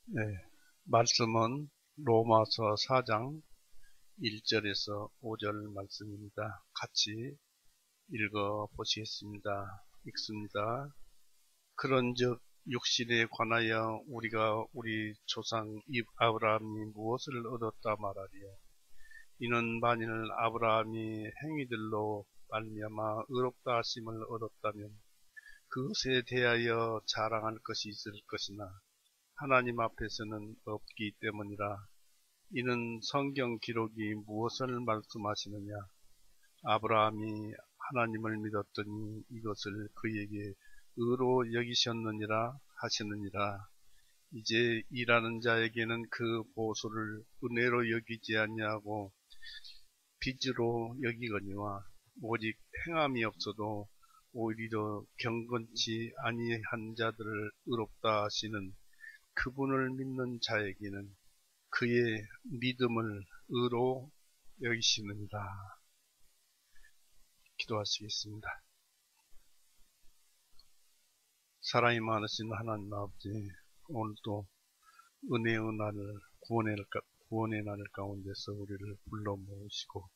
네, 말씀은 로마서 4장 1절에서 5절 말씀입니다. 같이 읽어 보시겠습니다. 읽습니다. 그런즉 육신에 관하여 우리가 우리 조상 아브라함이 무엇을 얻었다 말하리요. 이는 만일 아브라함이 행위들로 말미암아 의롭다 하심을 얻었다면 그것에 대하여 자랑할 것이 있을 것이나 하나님 앞에서는 없기 때문이라. 이는 성경 기록이 무엇을 말씀하시느냐. 아브라함이 하나님을 믿었더니 이것을 그에게 의로 여기셨느니라 하시느니라. 이제 일하는 자에게는 그 보수를 은혜로 여기지 아니하고 빚으로 여기거니와 오직 행함이 없어도 오히려 경건치 아니한 자들을 의롭다 하시는 그분을 믿는 자에게는 그의 믿음을 의로 여기시느니라. 기도하시겠습니다. 사랑이 많으신 하나님 아버지, 오늘도 은혜의 날을 구원의 날을 가운데서 우리를 불러 모으시고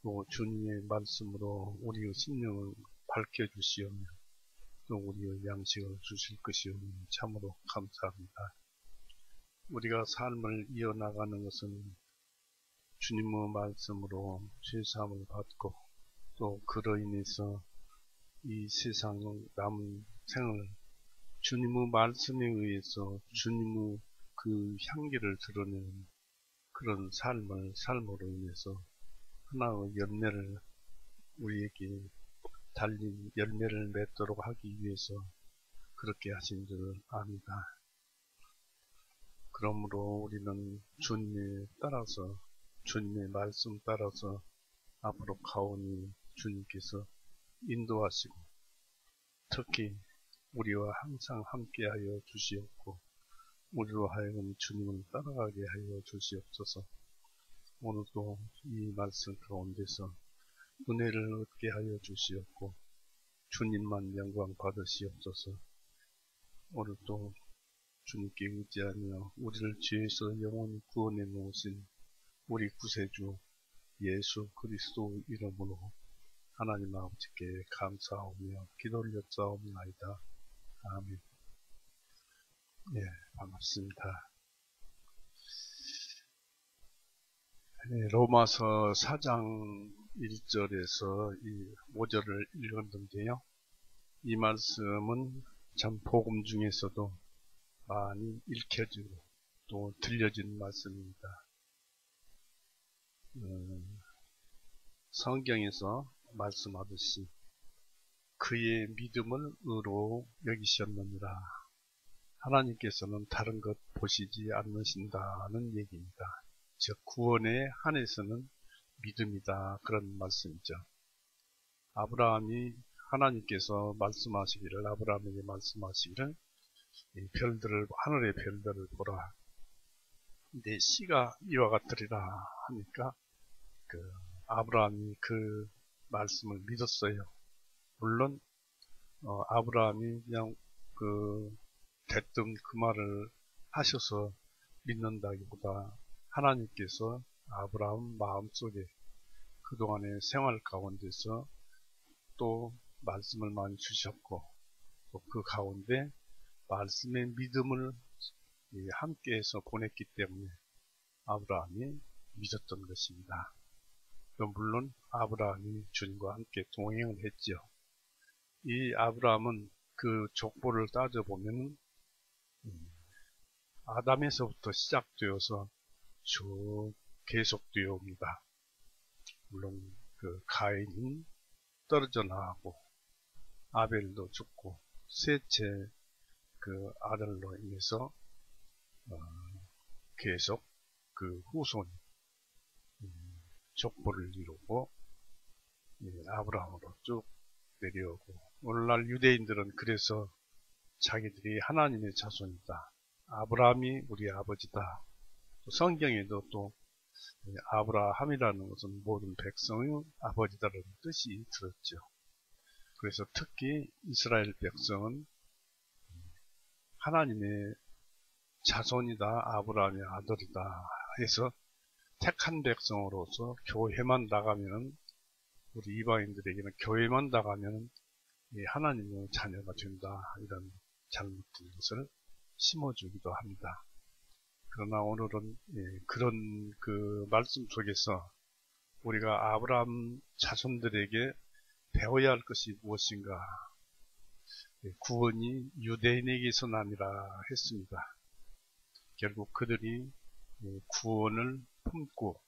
또 주님의 말씀으로 우리의 심령을 밝혀주시오며 또 우리의 양식을 주실 것이오니 참으로 감사합니다. 우리가 삶을 이어나가는 것은 주님의 말씀으로 죄사함을 받고 또 그로 인해서 이 세상의 남은 생을 주님의 말씀에 의해서 주님의 그 향기를 드러내는 그런 삶을 삶으로 인해서 하나의 열매를 우리에게 달린 열매를 맺도록 하기 위해서 그렇게 하신 줄 압니다. 그러므로 우리는 주님에 따라서 주님의 말씀 따라서 앞으로 가오니 주님께서 인도하시고 특히 우리와 항상 함께하여 주시옵고 우리로 하여금 주님을 따라가게 하여 주시옵소서. 오늘도 이 말씀 가운데서 은혜를 얻게 하여 주시옵고 주님만 영광 받으시옵소서. 오늘도 주님께 의지하며 우리를 죄에서 영원히 구원해 놓으신 우리 구세주 예수 그리스도 이름으로 하나님 아버지께 감사하며 기도를 여짜옵나이다. 아멘. 예, 반갑습니다. 네, 로마서 4장 1절에서 이 5절을 읽었는데요. 이 말씀은 참 복음 중에서도 많이 읽혀지고 또 들려진 말씀입니다. 성경에서 말씀하듯이 그의 믿음을 의로 여기셨느니라. 하나님께서는 다른 것 보시지 않으신다는 얘기입니다. 즉 구원에 한해서는 믿음이다, 그런 말씀이죠. 아브라함이 하나님께서 말씀하시기를 아브라함에게 말씀하시기를 이 별들을 하늘의 별들을 보라. 내 씨가 이와 같으리라 하니까 아브라함이 그 말씀을 믿었어요. 물론 아브라함이 그냥 대뜸 그 말을 하셔서 믿는다기보다 하나님께서 아브라함 마음속에 그동안의 생활 가운데서 또 말씀을 많이 주셨고 또 그 가운데 말씀의 믿음을 함께해서 보냈기 때문에 아브라함이 믿었던 것입니다. 물론 아브라함이 주님과 함께 동행을 했죠. 이 아브라함은 그 족보를 따져보면 아담에서부터 시작되어서 쭉 계속되어 옵니다. 물론 그 가인은 떨어져 나가고 아벨도 죽고 셋째 그 아들로 인해서 계속 그 후손이 족보를 이루고 아브라함으로 쭉 내려오고 오늘날 유대인들은 그래서 자기들이 하나님의 자손이다. 아브라함이 우리 아버지다. 성경에도 또 아브라함이라는 것은 모든 백성의 아버지다라는 뜻이 들었죠. 그래서 특히 이스라엘 백성은 하나님의 자손이다, 아브라함의 아들이다 해서 택한 백성으로서 교회만 나가면은, 우리 이방인들에게는 교회만 나가면은 하나님의 자녀가 된다, 이런 잘못된 것을 심어주기도 합니다. 그러나 오늘은 그런 그 말씀 속에서 우리가 아브라함 자손들에게 배워야 할 것이 무엇인가? 구원이 유대인에게서 남이라 했습니다. 결국 그들이 구원을 품고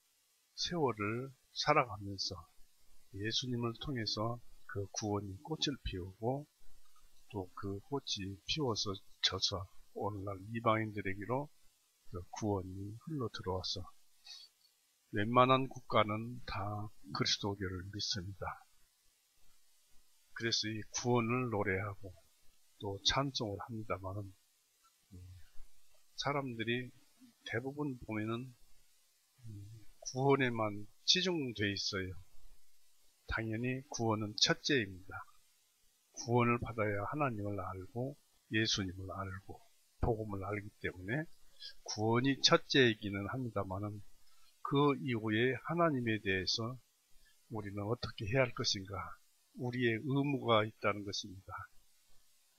세월을 살아가면서 예수님을 통해서 그 구원이 꽃을 피우고, 또 그 꽃이 피워서 져서 오늘날 이방인들에게로 그 구원이 흘러 들어와서 웬만한 국가는 다 그리스도교를 믿습니다. 그래서 이 구원을 노래하고 또 찬송을 합니다만은, 사람들이 대부분 보면은 구원에만 치중되어 있어요. 당연히 구원은 첫째입니다. 구원을 받아야 하나님을 알고 예수님을 알고 복음을 알기 때문에 구원이 첫째이기는 합니다만은, 그 이후에 하나님에 대해서 우리는 어떻게 해야 할 것인가, 우리의 의무가 있다는 것입니다.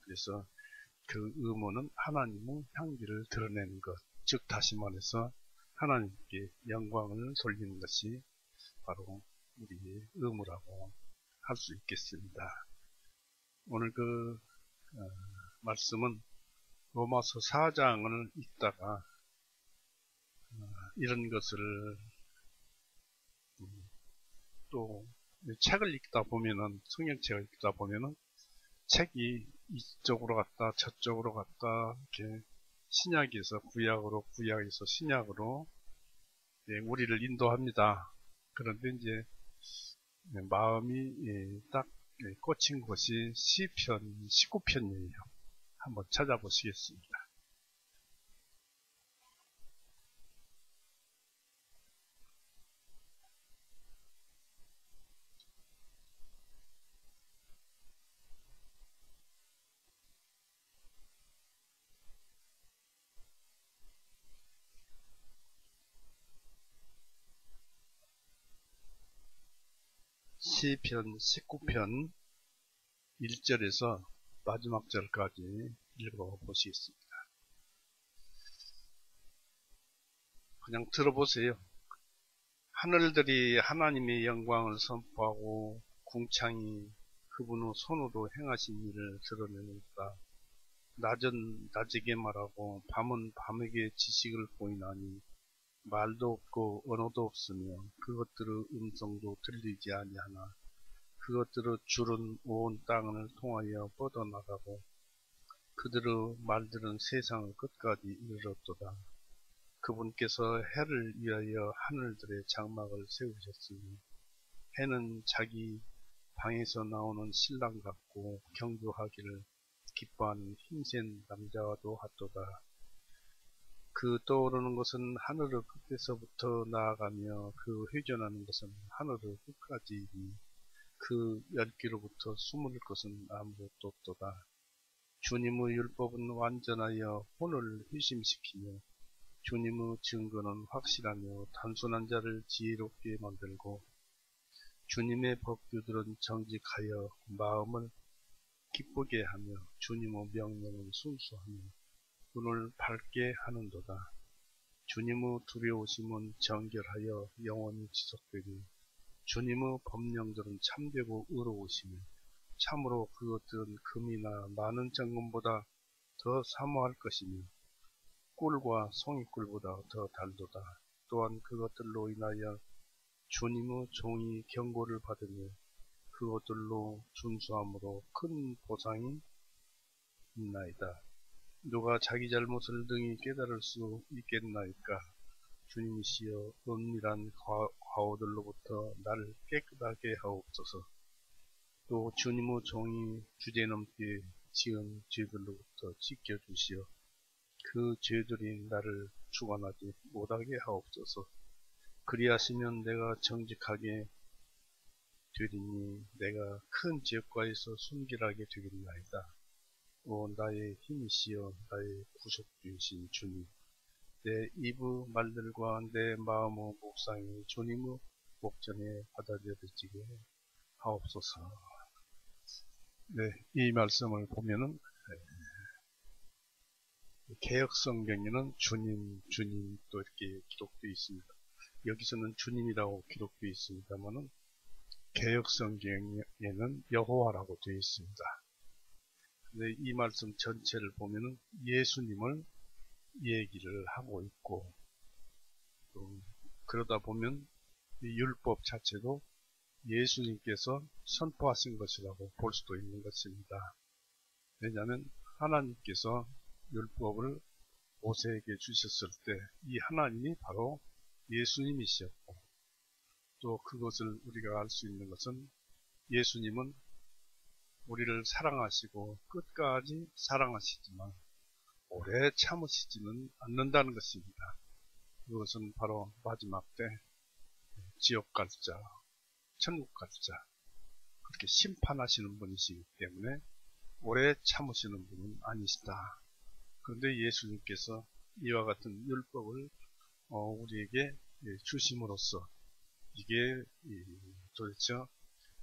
그래서 그 의무는 하나님의 향기를 드러내는 것, 즉 다시 말해서 하나님께 영광을 돌리는 것이 바로 우리의 의무라고 할 수 있겠습니다. 오늘 그 말씀은 로마서 4장을 읽다가 이런 것을 또 책을 읽다 보면은, 성경책을 읽다 보면은 책이 이쪽으로 갔다 저쪽으로 갔다 이렇게 신약에서 구약으로, 구약에서 신약으로 우리를 인도합니다. 그런데 이제 마음이 딱 꽂힌 곳이 시편 19편이에요. 한번 찾아보시겠습니다. 시편 19편 1절에서 마지막 절까지 읽어보시겠습니다. 그냥 들어보세요. 하늘들이 하나님의 영광을 선포하고 궁창이 그분의 손으로 행하신 일을 드러내니까 낮은 낮에게 말하고 밤은 밤에게 지식을 보이나니 말도 없고 언어도 없으며 그것들의 음성도 들리지 아니하나 그것들의 줄은 온 땅을 통하여 뻗어나가고 그들의 말들은 세상의 끝까지 이르렀도다. 그분께서 해를 위하여 하늘들의 장막을 세우셨으니 해는 자기 방에서 나오는 신랑 같고 경주하기를 기뻐하는 힘센 남자와도 같도다. 그 떠오르는 것은 하늘의 끝에서부터 나아가며 그 회전하는 것은 하늘의 끝까지이니 그 열기로부터 숨을 것은 아무것도 없도다. 주님의 율법은 완전하여 혼을 회심시키며 주님의 증거는 확실하며 단순한 자를 지혜롭게 만들고 주님의 법규들은 정직하여 마음을 기쁘게 하며 주님의 명령은 순수하며 눈을 밝게 하는도다. 주님의 두려우심은 정결하여 영원히 지속되니 주님의 법령들은 참되고 의로우시며 참으로 그것들은 금이나 많은 정금보다 더 사모할 것이며 꿀과 송이꿀보다 더 달도다. 또한 그것들로 인하여 주님의 종이 경고를 받으며 그것들로 준수함으로 큰 보상이 있나이다. 누가 자기 잘못을 능히 깨달을 수 있겠나이까? 주님이시여 은밀한 과오들로부터 나를 깨끗하게 하옵소서. 또 주님의 종이 주제넘게 지은 죄들로부터 지켜주시어 그 죄들이 나를 주관하지 못하게 하옵소서. 그리하시면 내가 정직하게 되리니 내가 큰 지역과에서 순결하게 되겠나이다. 나의 힘이시여 나의 구속주이신 주님, 내 입의 말들과 내 마음의 묵상이 주님의 목전에 받아들여지게 하옵소서. 네, 이 말씀을 보면은 개역성경에는 주님, 주님 또 이렇게 기록되어 있습니다. 여기서는 주님이라고 기록되어 있습니다만은 개역성경에는 여호와라고 되어 있습니다. 근데 이 말씀 전체를 보면은 예수님을 얘기를 하고 있고, 또 그러다 보면 이 율법 자체도 예수님께서 선포하신 것이라고 볼 수도 있는 것입니다. 왜냐하면 하나님께서 율법을 모세에게 주셨을 때 이 하나님이 바로 예수님이셨고, 또 그것을 우리가 알 수 있는 것은 예수님은 우리를 사랑하시고 끝까지 사랑하시지만 오래 참으시지는 않는다는 것입니다. 그것은 바로 마지막 때 지옥 갈 자, 천국 갈 자, 그렇게 심판하시는 분이시기 때문에 오래 참으시는 분은 아니시다. 그런데 예수님께서 이와 같은 율법을 우리에게 주심으로써 이게 도대체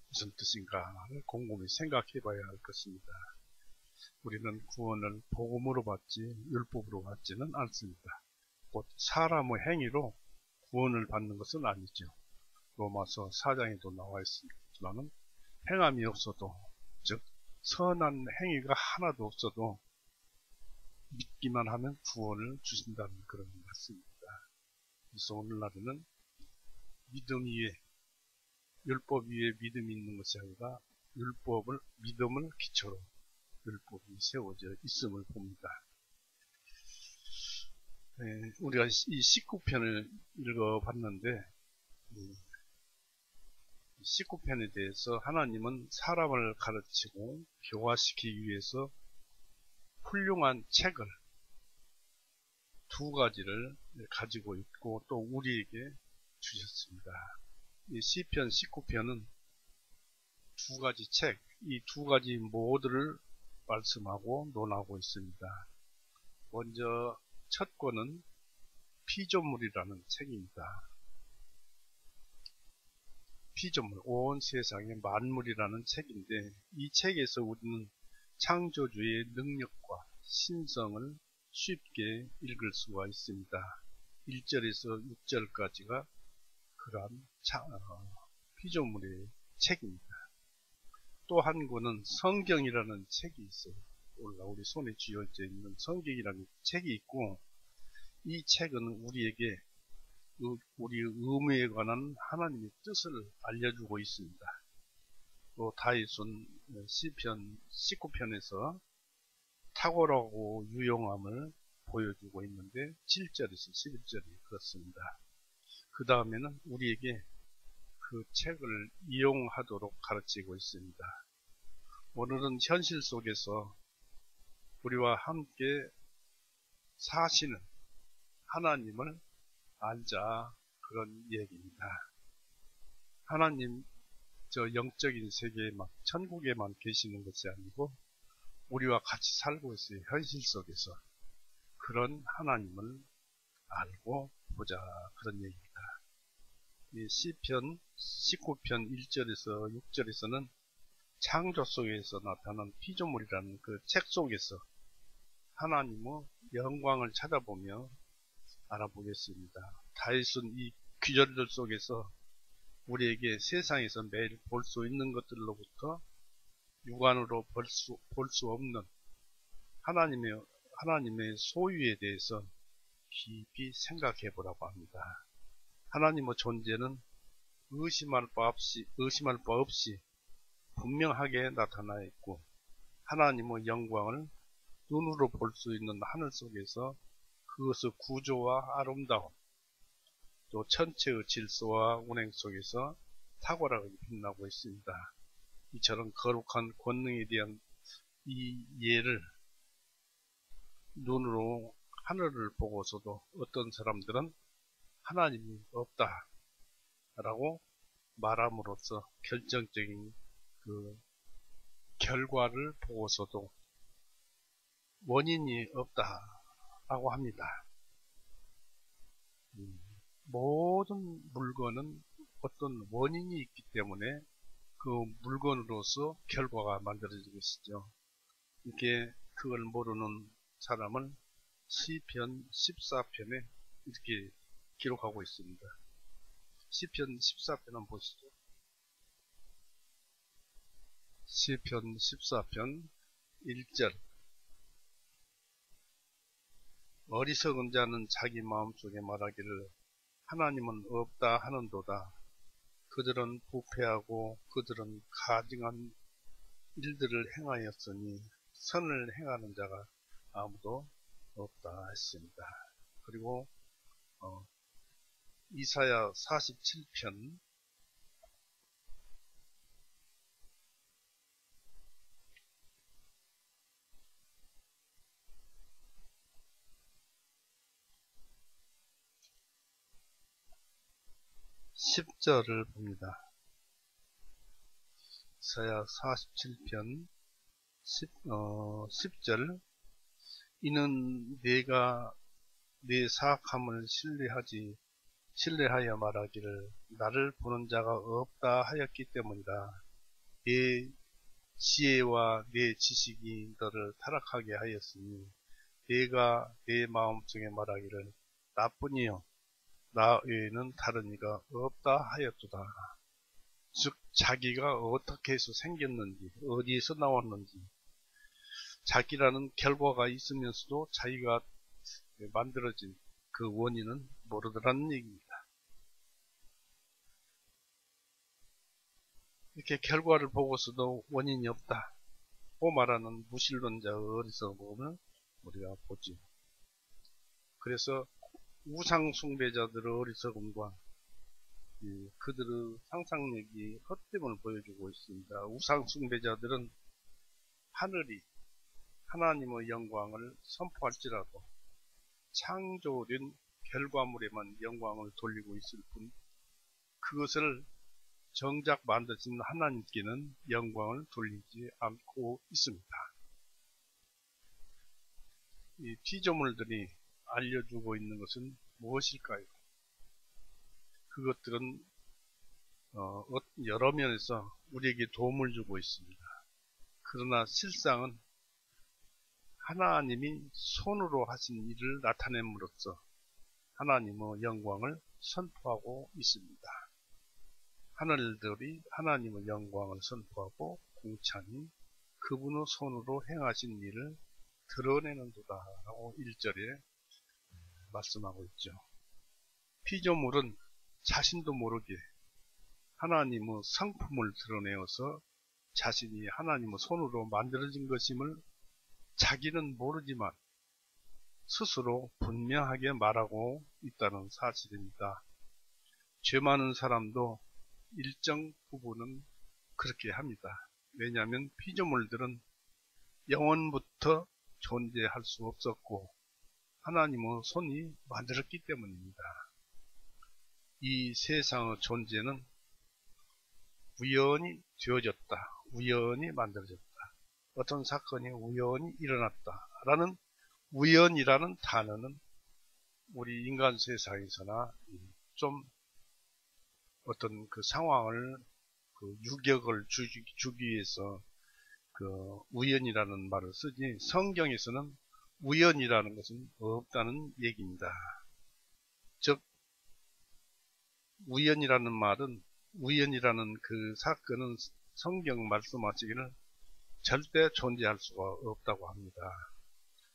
무슨 뜻인가를 곰곰이 생각해 봐야 할 것입니다. 우리는 구원을 복음으로 받지 율법으로 받지는 않습니다. 곧 사람의 행위로 구원을 받는 것은 아니죠. 로마서 4장에도 나와 있지만 행함이 없어도, 즉 선한 행위가 하나도 없어도 믿기만 하면 구원을 주신다는 그런 말씀입니다. 그래서 오늘날에는 믿음 위에, 율법 위에 믿음이 있는 것이 아니라 믿음을 기초로 율법이 세워져 있음을 봅니다. 우리가 이 19편을 읽어봤는데, 19편에 대해서 하나님은 사람을 가르치고 교화시키기 위해서 훌륭한 책을 두 가지를 가지고 있고 또 우리에게 주셨습니다. 이 시편 19편은 두 가지 책, 이 두 가지 모두를 말씀하고 논하고 있습니다. 먼저 첫 권은 피조물이라는 책입니다. 피조물, 온 세상의 만물이라는 책인데, 이 책에서 우리는 창조주의 능력과 신성을 쉽게 읽을 수가 있습니다. 1절에서 6절까지가 그러한 피조물의 책입니다. 또 한 권은 성경이라는 책이 있어요. 우리 손에 쥐어져 있는 성경이라는 책이 있고, 이 책은 우리에게 우리의 의무에 관한 하나님의 뜻을 알려주고 있습니다. 또 다윗은 시편 19편에서 탁월하고 유용함을 보여주고 있는데 7절에서 11절이 그렇습니다. 그 다음에는 우리에게 그 책을 이용하도록 가르치고 있습니다. 오늘은 현실 속에서 우리와 함께 사시는 하나님을 알자, 그런 얘기입니다. 하나님 저 영적인 세계에만, 천국에만 계시는 것이 아니고 우리와 같이 살고 있어요. 현실 속에서 그런 하나님을 알고 보자, 그런 얘기입니다. 이 시편 19편 1절에서 6절에서는 창조 속에서 나타난 피조물이라는 그 책 속에서 하나님의 영광을 찾아보며 알아보겠습니다. 다윗은 이 귀절들 속에서 우리에게 세상에서 매일 볼 수 있는 것들로부터 육안으로 볼 수 없는 하나님의 소유에 대해서 깊이 생각해 보라고 합니다. 하나님의 존재는 의심할 바 없이 분명하게 나타나 있고, 하나님의 영광을 눈으로 볼 수 있는 하늘 속에서 그것의 구조와 아름다움, 또 천체의 질서와 운행 속에서 탁월하게 빛나고 있습니다. 이처럼 거룩한 권능에 대한 이 예를 눈으로 하늘을 보고서도 어떤 사람들은 하나님이 없다 라고 말함으로써 결정적인 그 결과를 보고서도 원인이 없다라고 합니다. 모든 물건은 어떤 원인이 있기 때문에 그 물건으로서 결과가 만들어지는 것이죠. 이게 그걸 모르는 사람은 시편 14편에 이렇게 기록하고 있습니다. 시편 14편은 보시죠. 시편 14편 1절. 어리석은 자는 자기 마음속에 말하기를 하나님은 없다 하는도다. 그들은 부패하고 그들은 가증한 일들을 행하였으니 선을 행하는 자가 아무도 없다 했습니다. 그리고 이사야 47편 10절을 봅니다. 이사야 47편 10절. 이는 내가 내 사악함을 신뢰하여 말하기를 나를 보는 자가 없다 하였기 때문이다. 내 지혜와 내 지식이 너를 타락하게 하였으니 내가 내 마음속에 말하기를 나뿐이여 나 외에는 다른 이가 없다 하였도다. 즉 자기가 어떻게 해서 생겼는지 어디에서 나왔는지 자기라는 결과가 있으면서도 자기가 만들어진 그 원인은 모르더라는 얘기입니다. 이렇게 결과를 보고서도 원인이 없다고 말하는 무신론자의 어리석음을 우리가 보죠. 그래서 우상숭배자들의 어리석음과 그들의 상상력이 헛됨을 보여주고 있습니다. 우상숭배자들은 하늘이 하나님의 영광을 선포할지라도 창조된 결과물에만 영광을 돌리고 있을 뿐 그것을 정작 만드신 하나님께는 영광을 돌리지 않고 있습니다. 이 피조물들이 알려주고 있는 것은 무엇일까요? 그것들은 여러 면에서 우리에게 도움을 주고 있습니다. 그러나 실상은 하나님이 손으로 하신 일을 나타냄으로써 하나님의 영광을 선포하고 있습니다. 하늘들이 하나님의 영광을 선포하고 공창이 그분의 손으로 행하신 일을 드러내는도다 라고 1절에 말씀하고 있죠. 피조물은 자신도 모르게 하나님의 성품을 드러내어서 자신이 하나님의 손으로 만들어진 것임을 자기는 모르지만 스스로 분명하게 말하고 있다는 사실입니다. 죄 많은 사람도 일정 부분은 그렇게 합니다. 왜냐하면 피조물들은 영원부터 존재할 수 없었고 하나님의 손이 만들었기 때문입니다. 이 세상의 존재는 우연히 되어졌다. 우연히 만들어졌다. 어떤 사건이 우연히 일어났다라는 우연이라는 단어는 우리 인간 세상에서나 좀 어떤 그 상황을 유격을 주기 위해서 그 우연이라는 말을 쓰지 성경에서는 우연이라는 것은 없다는 얘기입니다. 즉 우연이라는 말은 우연이라는 그 사건은 성경 말씀하시기를 절대 존재할 수가 없다고 합니다.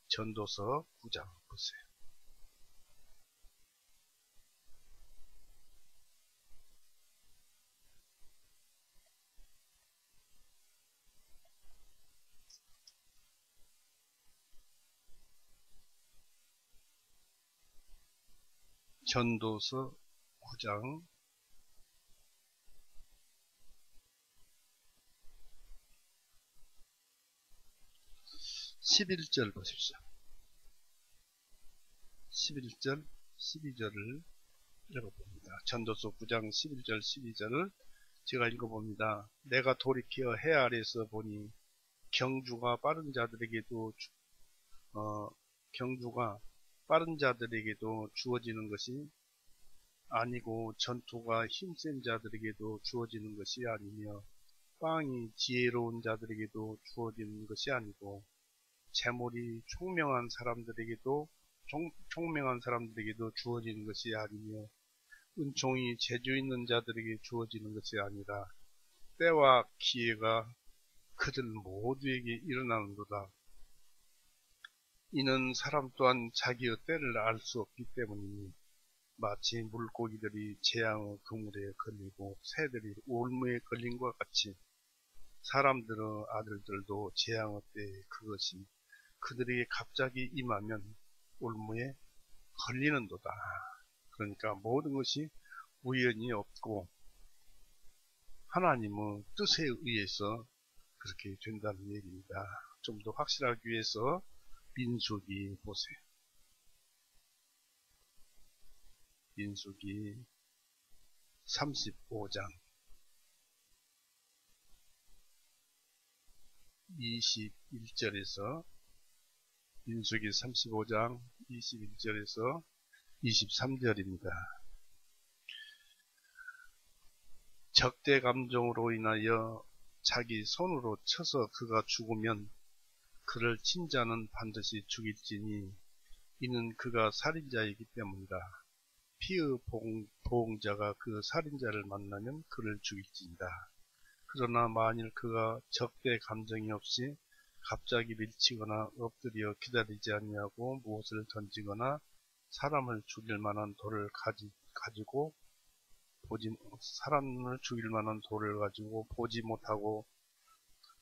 전도서 9장 보세요. 전도서 9장 11절 보십시오. 11절, 12절을 읽어봅니다. 전도서 9장 11절, 12절을 제가 읽어봅니다. 내가 돌이켜 해 아래에서 보니 경주가 빠른 자들에게도 경주가 빠른 자들에게도 주어지는 것이 아니고 전투가 힘센 자들에게도 주어지는 것이 아니며 빵이 지혜로운 자들에게도 주어지는 것이 아니고 재물이 총명한 사람들에게도 주어지는 것이 아니며 은총이 재주 있는 자들에게 주어지는 것이 아니라 때와 기회가 그들 모두에게 일어나는도다. 이는 사람 또한 자기의 때를 알 수 없기 때문이니 마치 물고기들이 재앙의 그물에 걸리고 새들이 올무에 걸린 것 같이 사람들의 아들들도 재앙의 때에 그것이 그들에게 갑자기 임하면 올무에 걸리는도다. 그러니까 모든 것이 우연이 없고 하나님의 뜻에 의해서 그렇게 된다는 얘기입니다. 좀 더 확실하기 위해서 민수기 보세요. 민수기 35장 21절에서 민수기 35장 21절에서 23절입니다. 적대 감정으로 인하여 자기 손으로 쳐서 그가 죽으면 그를 친 자는 반드시 죽일지니 이는 그가 살인자이기 때문이다. 피의 보응자가 그 살인자를 만나면 그를 죽일지니라. 그러나 만일 그가 적대 감정이 없이 갑자기 밀치거나 엎드려 기다리지 아니하고 무엇을 던지거나 사람을 죽일 만한 돌을 가지고 보지 못하고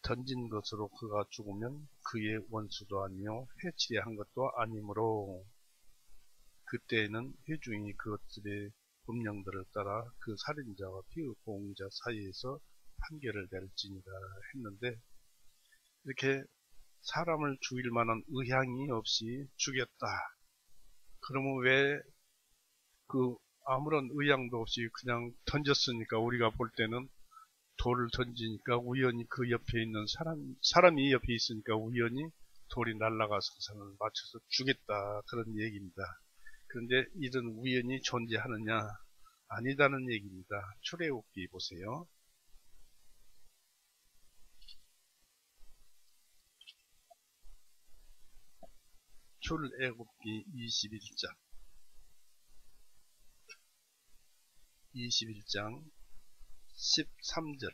던진 것으로 그가 죽으면 그의 원수도 아니요 해치려 한 것도 아니므로 그때에는 회중이 그것들의 법령들을 따라 그 살인자와 피의 보응자 사이에서 판결을 내릴지니라 했는데, 이렇게 사람을 죽일 만한 의향이 없이 죽였다. 그러면 왜 아무런 의향도 없이 그냥 던졌으니까 우리가 볼 때는 돌을 던지니까 우연히 그 옆에 있는 사람이 옆에 있으니까 우연히 돌이 날아가서 상을 맞춰서 죽였다. 그런 얘기입니다. 그런데 이런 우연이 존재하느냐? 아니다는 얘기입니다. 출애굽기 보세요. 출애굽기 21장 13절.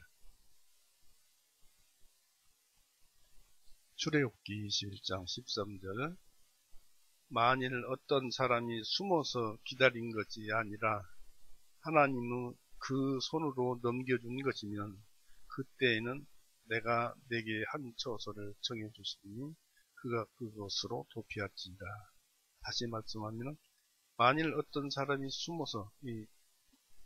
출애굽기 21장 13절. 만일 어떤 사람이 숨어서 기다린 것이 아니라 하나님은 그 손으로 넘겨준 것이면 그때에는 내가 내게 한 처소를 정해주시니 그가 그것으로 도피할지니라. 다시 말씀하면 만일 어떤 사람이 숨어서, 이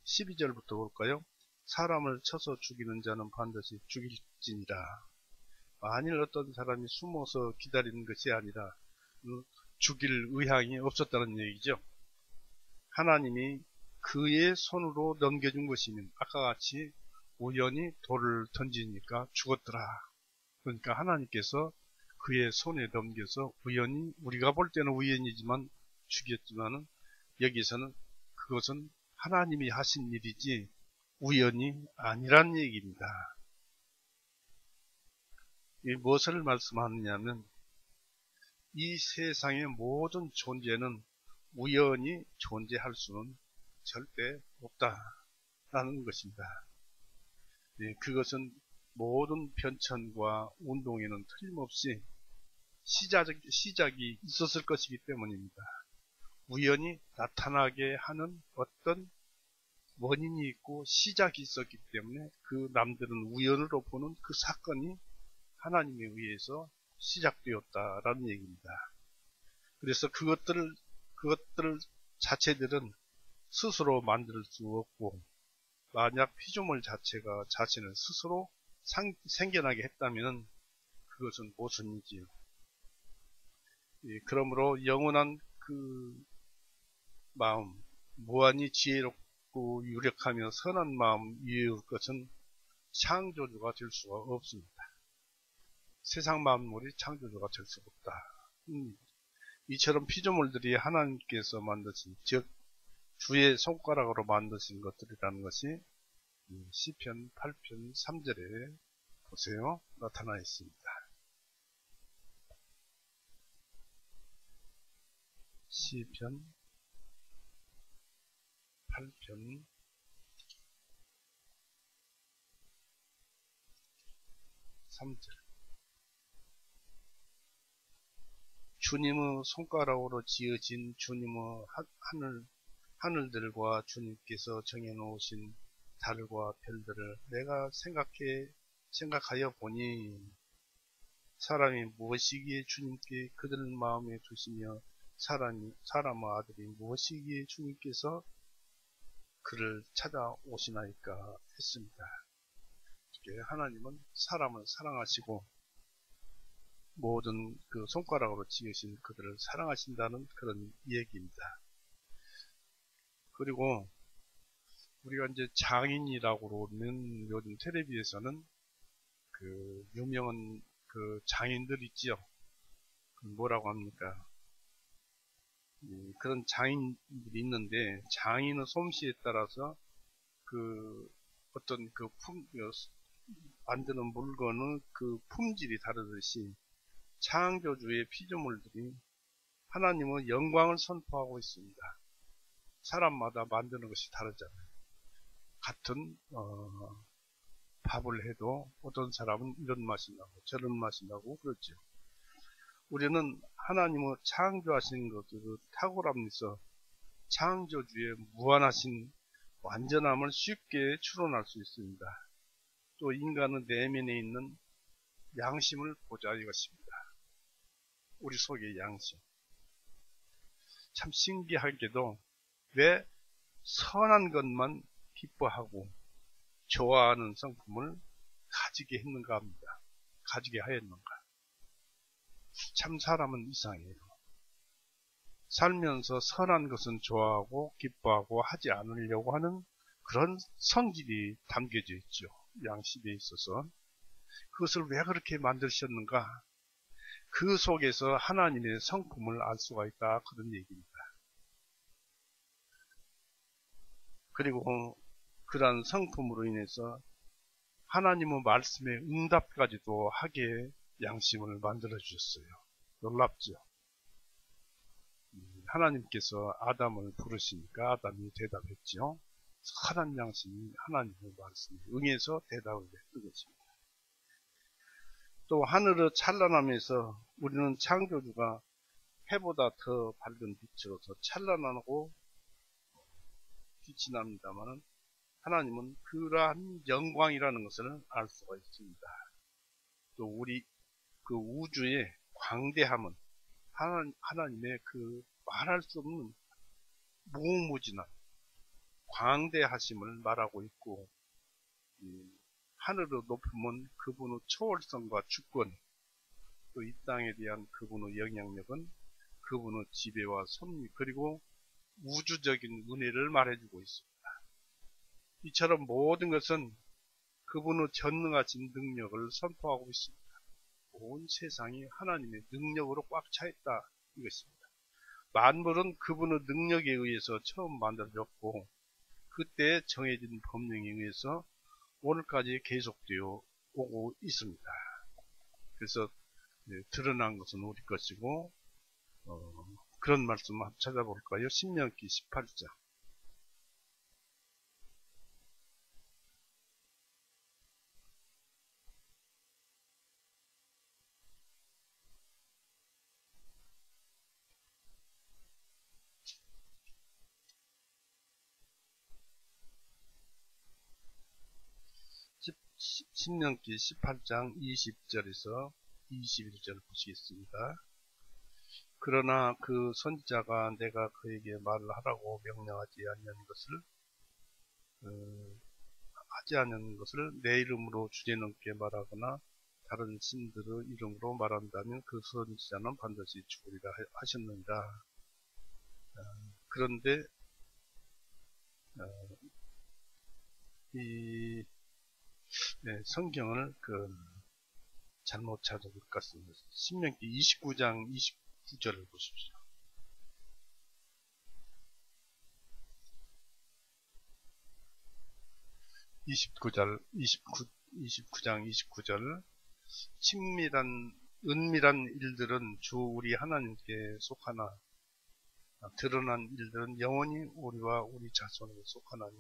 12절부터 볼까요? 사람을 쳐서 죽이는 자는 반드시 죽일지니라. 만일 어떤 사람이 숨어서 기다리는 것이 아니라 죽일 의향이 없었다는 얘기죠. 하나님이 그의 손으로 넘겨준 것이면 아까 같이 우연히 돌을 던지니까 죽었더라. 그러니까 하나님께서 그의 손에 넘겨서 우연히, 우리가 볼 때는 우연이지만 죽였지만은 여기서는 그것은 하나님이 하신 일이지 우연이 아니란 얘기입니다. 이 무엇을 말씀하느냐면 이 세상의 모든 존재는 우연히 존재할 수는 절대 없다라는 것입니다. 그것은 모든 변천과 운동에는 틀림없이 시작이 있었을 것이기 때문입니다. 우연히 나타나게 하는 어떤 원인이 있고 시작이 있었기 때문에 그 남들은 우연으로 보는 그 사건이 하나님에 의해서 시작되었다라는 얘기입니다. 그래서 그것들 자체들은 스스로 만들 수 없고, 만약 피조물 자체가 자신을 스스로 생겨나게 했다면 그것은 모순이지요. 그러므로 영원한 그 마음, 무한히 지혜롭고 유력하며 선한 마음 이의 것은 창조주가 될 수가 없습니다. 세상 만물이 창조주가 될 수가 없다. 이처럼 피조물들이 하나님께서 만드신, 즉 주의 손가락으로 만드신 것들이라는 것이 시편 8편 3절에 보세요. 나타나 있습니다. 시편 8편 3절. 주님의 손가락으로 지어진 주님의 하늘들과 주님께서 정해놓으신 달과 별들을 내가 생각하여 보니 사람이 무엇이기에 주님께 그들 마음에 두시며 사람의 아들이 무엇이기에 주님께서 그를 찾아오시나이까 했습니다. 하나님은 사람을 사랑하시고 모든 그 손가락으로 지으신 그들을 사랑하신다는 그런 얘기입니다. 그리고 우리가 이제 장인이라고 그러는 요즘 텔레비에서는 그 유명한 그 장인들 있지요. 뭐라고 합니까? 그런 장인들이 있는데 장인의 솜씨에 따라서 그 어떤 그 만드는 물건의 그 품질이 다르듯이 창조주의 피조물들이 하나님의 영광을 선포하고 있습니다. 사람마다 만드는 것이 다르잖아요. 같은 밥을 해도 어떤 사람은 이런 맛이 나고 저런 맛이 나고 그렇죠. 우리는 하나님의 창조하신 것을 탁월함에서 창조주의 무한하신 완전함을 쉽게 추론할 수 있습니다. 또 인간의 내면에 있는 양심을 보자 이것입니다. 우리 속의 양심. 참 신기하게도 왜 선한 것만 기뻐하고 좋아하는 성품을 가지게 했는가 합니다. 가지게 하였는가. 참 사람은 이상해요. 살면서 선한 것은 좋아하고 기뻐하고 하지 않으려고 하는 그런 성질이 담겨져 있죠. 양심에 있어서. 그것을 왜 그렇게 만드셨는가? 그 속에서 하나님의 성품을 알 수가 있다. 그런 얘기입니다. 그리고 그러한 성품으로 인해서 하나님의 말씀에 응답까지도 하게 양심을 만들어 주셨어요. 놀랍죠? 하나님께서 아담을 부르시니까 아담이 대답했죠. 선한 양심이 하나님의 말씀에 응해서 대답을 했던 것입니다. 또 하늘의 찬란함에서 우리는 창조주가 해보다 더 밝은 빛으로 더 찬란하고 빛이 납니다만 하나님은 그러한 영광이라는 것을 알 수가 있습니다. 또 우리 그 우주의 광대함은 하나님의 그 말할 수 없는 무궁무진한 광대하심을 말하고 있고, 하늘의 높음은 그분의 초월성과 주권, 또 이 땅에 대한 그분의 영향력은 그분의 지배와 섭리, 그리고 우주적인 은혜를 말해주고 있습니다. 이처럼 모든 것은 그분의 전능하신 능력을 선포하고 있습니다. 온 세상이 하나님의 능력으로 꽉 차 있다 이것입니다. 만물은 그분의 능력에 의해서 처음 만들어졌고 그때 정해진 법령에 의해서 오늘까지 계속되어 오고 있습니다. 그래서 드러난 것은 우리 것이고 그런 말씀 한번 찾아볼까요? 신명기 18장. 신명기 18장 20절에서 21절 보시겠습니다. 그러나 그 선지자가 내가 그에게 말을 하라고 명령하지 않는 것을 하지 않는 것을 내 이름으로 주제넘게 말하거나 다른 신들의 이름으로 말한다면 그 선지자는 반드시 죽으리라 하셨느니라. 그런데 이 성경을 잘못 찾은 것 같습니다. 신명기 29장 29절을 보십시오. 29장 29절 은밀한 일들은 주 우리 하나님께 속하나 드러난 일들은 영원히 우리와 우리 자손에게 속하나니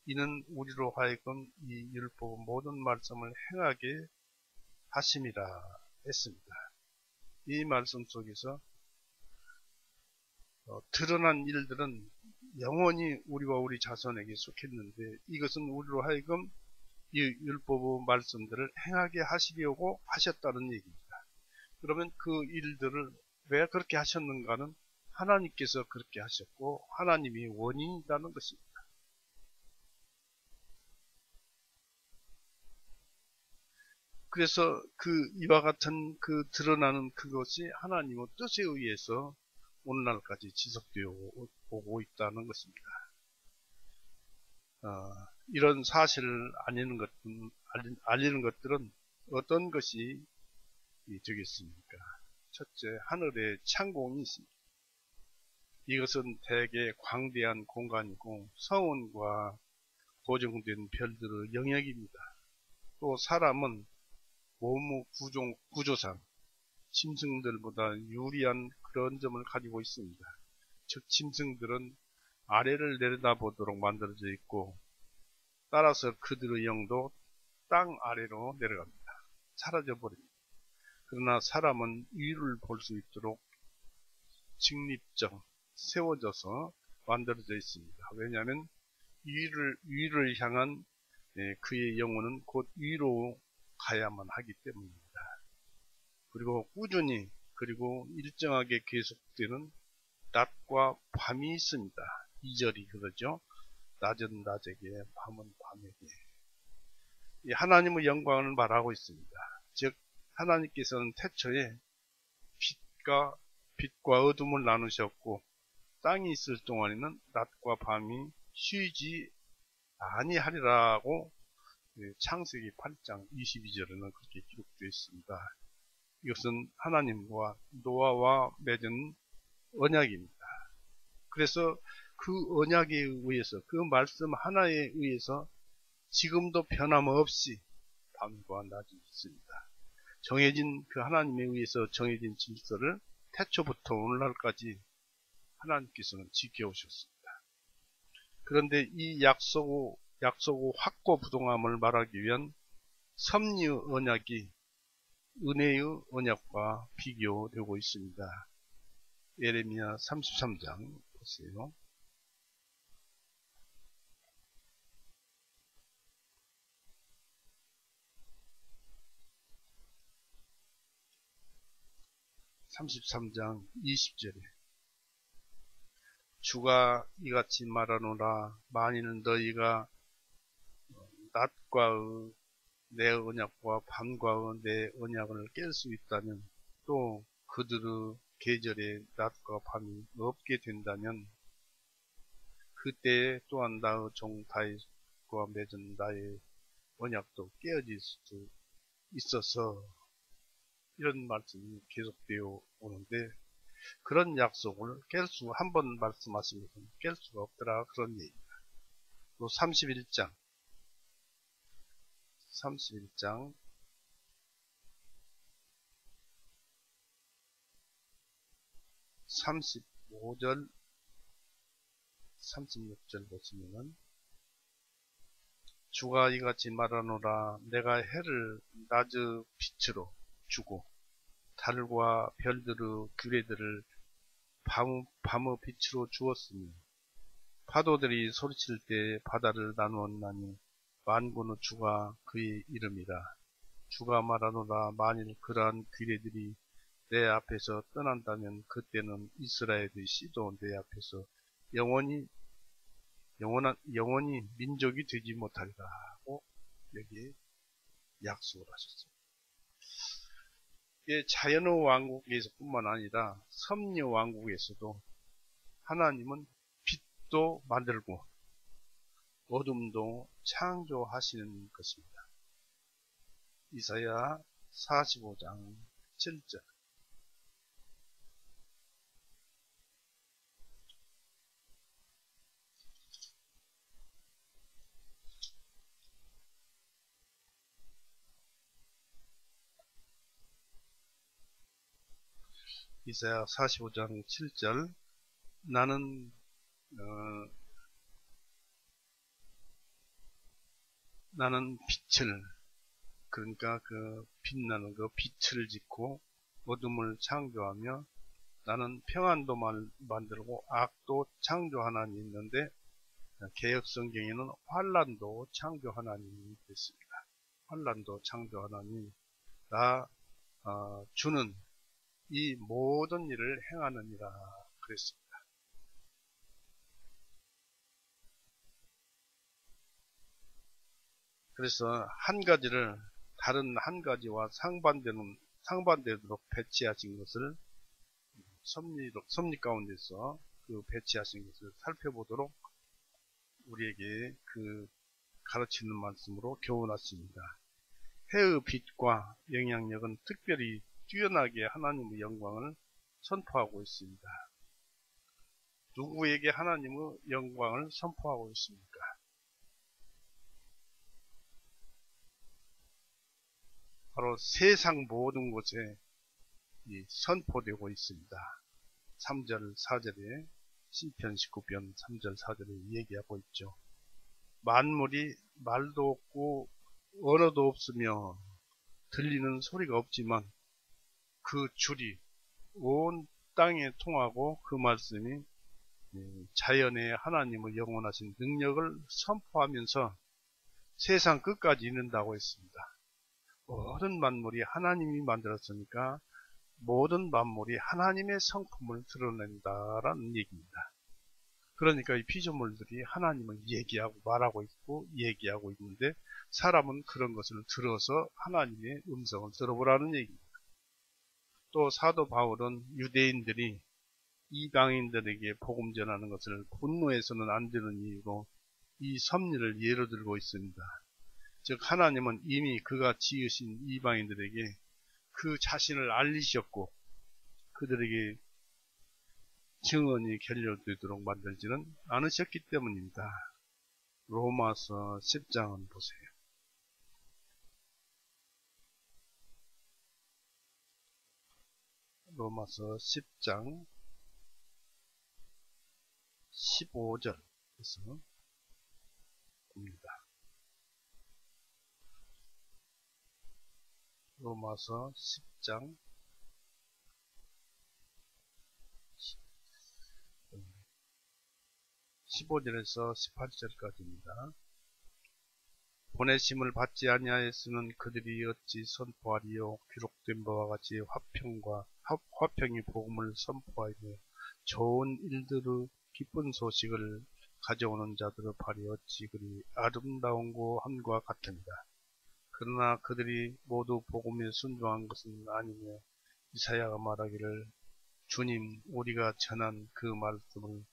이는 우리로 하여금 이 율법 모든 말씀을 행하게 하심이라 했습니다. 이 말씀 속에서 드러난 일들은 영원히 우리와 우리 자손에게 속했는데 이것은 우리로 하여금 이 율법의 말씀들을 행하게 하시려고 하셨다는 얘기입니다. 그러면 그 일들을 왜 그렇게 하셨는가는 하나님께서 그렇게 하셨고 하나님이 원인이라는 것입니다. 그래서 이와 같은 드러나는 그것이 하나님의 뜻에 의해서 오늘날까지 지속되어 오고 있다는 것입니다. 이런 사실을 알리는 것들은 어떤 것이 되겠습니까? 첫째, 하늘에 창공이 있습니다. 이것은 대개 광대한 공간이고 성운과 고정된 별들의 영역입니다. 또 사람은 몸의 구조상 짐승들보다 유리한 그런 점을 가지고 있습니다. 즉 짐승들은 아래를 내려다보도록 만들어져 있고 따라서 그들의 영도 땅 아래로 내려갑니다. 사라져 버립니다. 그러나 사람은 위를 볼 수 있도록 직립적 세워져서 만들어져 있습니다. 왜냐하면 위를 향한 그의 영혼은 곧 위로 가야만 하기 때문입니다. 그리고 꾸준히 그리고 일정하게 계속되는 낮과 밤이 있습니다. 2절이 그러죠. 낮은 낮에게 밤은 밤에게. 하나님의 영광을 말하고 있습니다. 즉 하나님께서는 태초에 빛과 어둠을 나누셨고 땅이 있을 동안에는 낮과 밤이 쉬지 아니하리라고 창세기 8장 22절에는 그렇게 기록되어 있습니다. 이것은 하나님과 노아와 맺은 언약입니다. 그래서 그 언약에 의해서 그 말씀 하나에 의해서 지금도 변함없이 밤과 낮이 있습니다. 정해진 그 하나님에 의해서 정해진 질서를 태초부터 오늘날까지 하나님께서는 지켜오셨습니다. 그런데 이 약속의 확고부동함을 말하기 위한 섭리의 언약이 은혜의 언약과 비교되고 있습니다. 예레미야 33장 보세요. (33장) 20절에 주가 이같이 말하노라. 만일 너희가 낮과의 내 언약과 밤과의 내 언약을 깰 수 있다면 또 그들의 계절에 낮과 밤이 없게 된다면 그때에 또한 나의 종 다윗과 맺은 나의 언약도 깨어질 수도 있어서 이런 말씀이 계속되어 오는데 그런 약속을 한 번 말씀하시면서 깰 수가 없더라 그런 얘기입니다. 또 31장 35절 36절 보시면은 주가 이같이 말하노라. 내가 해를 낮의 빛으로 주고 달과 별들의 규례들을 밤의 빛으로 주었으니 파도들이 소리칠 때 바다를 나누었나니 만군의 주가 그의 이름이라. 주가 말하노라. 만일 그러한 규례들이 내 앞에서 떠난다면 그때는 이스라엘의 씨도 내 앞에서 영원히 민족이 되지 못하리라고 여기에 약속을 하셨습니다. 자연의 왕국에서뿐만 아니라 섭리의 왕국에서도 하나님은 빛도 만들고 어둠도 창조하시는 것입니다. 이사야 45장 7절 이사야 45장 7절 나는 나는 빛을 그러니까 그 빛나는 그 빛을 짓고 어둠을 창조하며 나는 평안도 만들고 악도 창조하나니 있는데 개역 성경에는 환란도 창조하나니 있습니다. 환란도 창조하나니 나 주는 이 모든 일을 행하느니라 그랬습니다. 그래서 한 가지를 다른 한 가지와 상반되도록 배치하신 것을 섭리 가운데서 그 배치하신 것을 살펴보도록 우리에게 그 가르치는 말씀으로 교훈하십니다. 해의 빛과 영향력은 특별히 뛰어나게 하나님의 영광을 선포하고 있습니다. 누구에게 하나님의 영광을 선포하고 있습니까? 바로 세상 모든 곳에 선포되고 있습니다. 3절 4절에 시편 19편 3절 4절에 얘기하고 있죠. 만물이 말도 없고 언어도 없으며 들리는 소리가 없지만 그 줄이 온 땅에 통하고 그 말씀이 자연의 하나님의 영원하신 능력을 선포하면서 세상 끝까지 이른다고 했습니다. 모든 만물이 하나님이 만들었으니까 모든 만물이 하나님의 성품을 드러낸다라는 얘기입니다. 그러니까 이 피조물들이 하나님을 얘기하고 말하고 있고 얘기하고 있는데 사람은 그런 것을 들어서 하나님의 음성을 들어보라는 얘기입니다. 또 사도 바울은 유대인들이 이방인들에게 복음 전하는 것을 분노해서는 안 되는 이유로 이 섭리를 예로 들고 있습니다. 즉 하나님은 이미 그가 지으신 이방인들에게 그 자신을 알리셨고 그들에게 증언이 결렬되도록 만들지는 않으셨기 때문입니다. 로마서 10장은 보세요. 로마서 10장 15절에서 봅니다. 로마서 10장 15절에서 18절까지입니다. 보내심을 받지 아니하였으면 그들이 어찌 선포하리요. 기록된 바와 같이 화평이 복음을 선포하며 좋은 일들의 기쁜 소식을 가져오는 자들의 발이 어찌 그리 아름다운고 함과 같습니다. 그러나 그들이 모두 복음에 순종한 것은 아니며 이사야가 말하기를 주님 우리가 전한 그 말씀을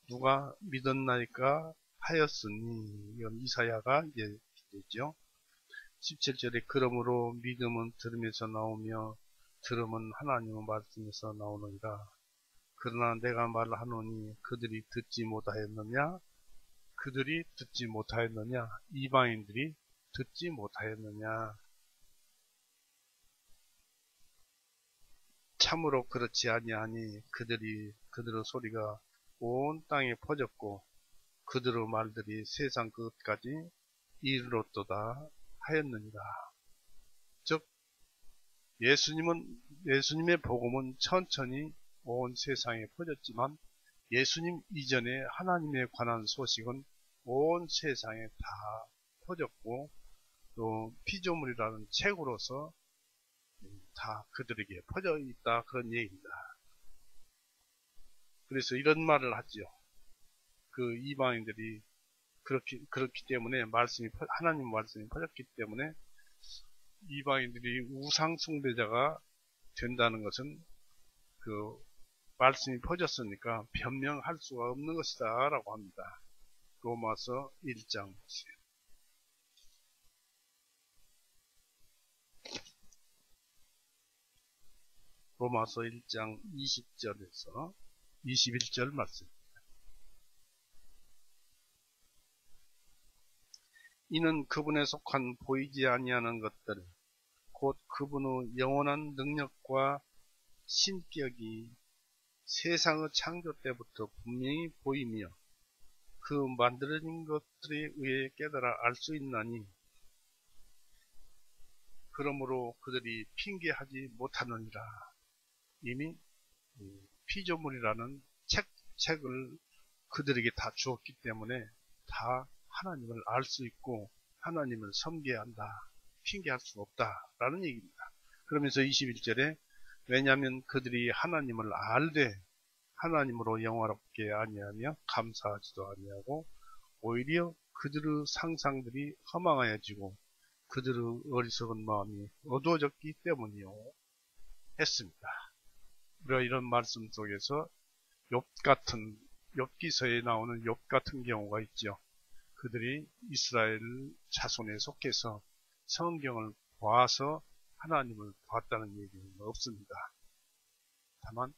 누가 믿었나이까 하였으니 이건 이사야가 이제 되죠. 17절에 그러므로 믿음은 들음에서 나오며 들음은 하나님의 말씀에서 나오느니라. 그러나 내가 말하노니 그들이 듣지 못하였느냐? 그들이 듣지 못하였느냐? 이방인들이 듣지 못하였느냐? 참으로 그렇지 아니하니 그들의 소리가 온 땅에 퍼졌고 그들의 말들이 세상 끝까지 이르렀도다 하였느니라. 즉 예수님의 복음은 천천히 온 세상에 퍼졌지만 예수님 이전에 하나님에 관한 소식은 온 세상에 다 퍼졌고 또 피조물이라는 책으로서 다 그들에게 퍼져 있다 그런 얘기입니다. 그래서 이런 말을 하지요. 그 이방인들이 그렇기 때문에 하나님 말씀이 퍼졌기 때문에 이방인들이 우상 숭배자가 된다는 것은 그 말씀이 퍼졌으니까 변명할 수가 없는 것이다 라고 합니다. 로마서 1장 보세요. 로마서 1장 20절에서 21절 말씀. 이는 그분에 속한 보이지 아니하는 것들 곧 그분의 영원한 능력과 신격이 세상의 창조 때부터 분명히 보이며 그 만들어진 것들에 의해 깨달아 알 수 있나니 그러므로 그들이 핑계하지 못하느니라. 이미 피조물이라는 책을 그들에게 다 주었기 때문에 다 하나님을 알 수 있고 하나님을 섬겨야 한다. 핑계할 수 없다라는 얘기입니다. 그러면서 21절에 왜냐하면 그들이 하나님을 알되 하나님으로 영화롭게 아니하며 감사하지도 아니하고 오히려 그들의 상상들이 허망하여지고 그들의 어리석은 마음이 어두워졌기 때문이요 했습니다. 우리가 이런 말씀 속에서 욥기서에 나오는 욥 같은 경우가 있죠. 그들이 이스라엘 자손에 속해서 성경을 봐서 하나님을 봤다는 얘기는 없습니다. 다만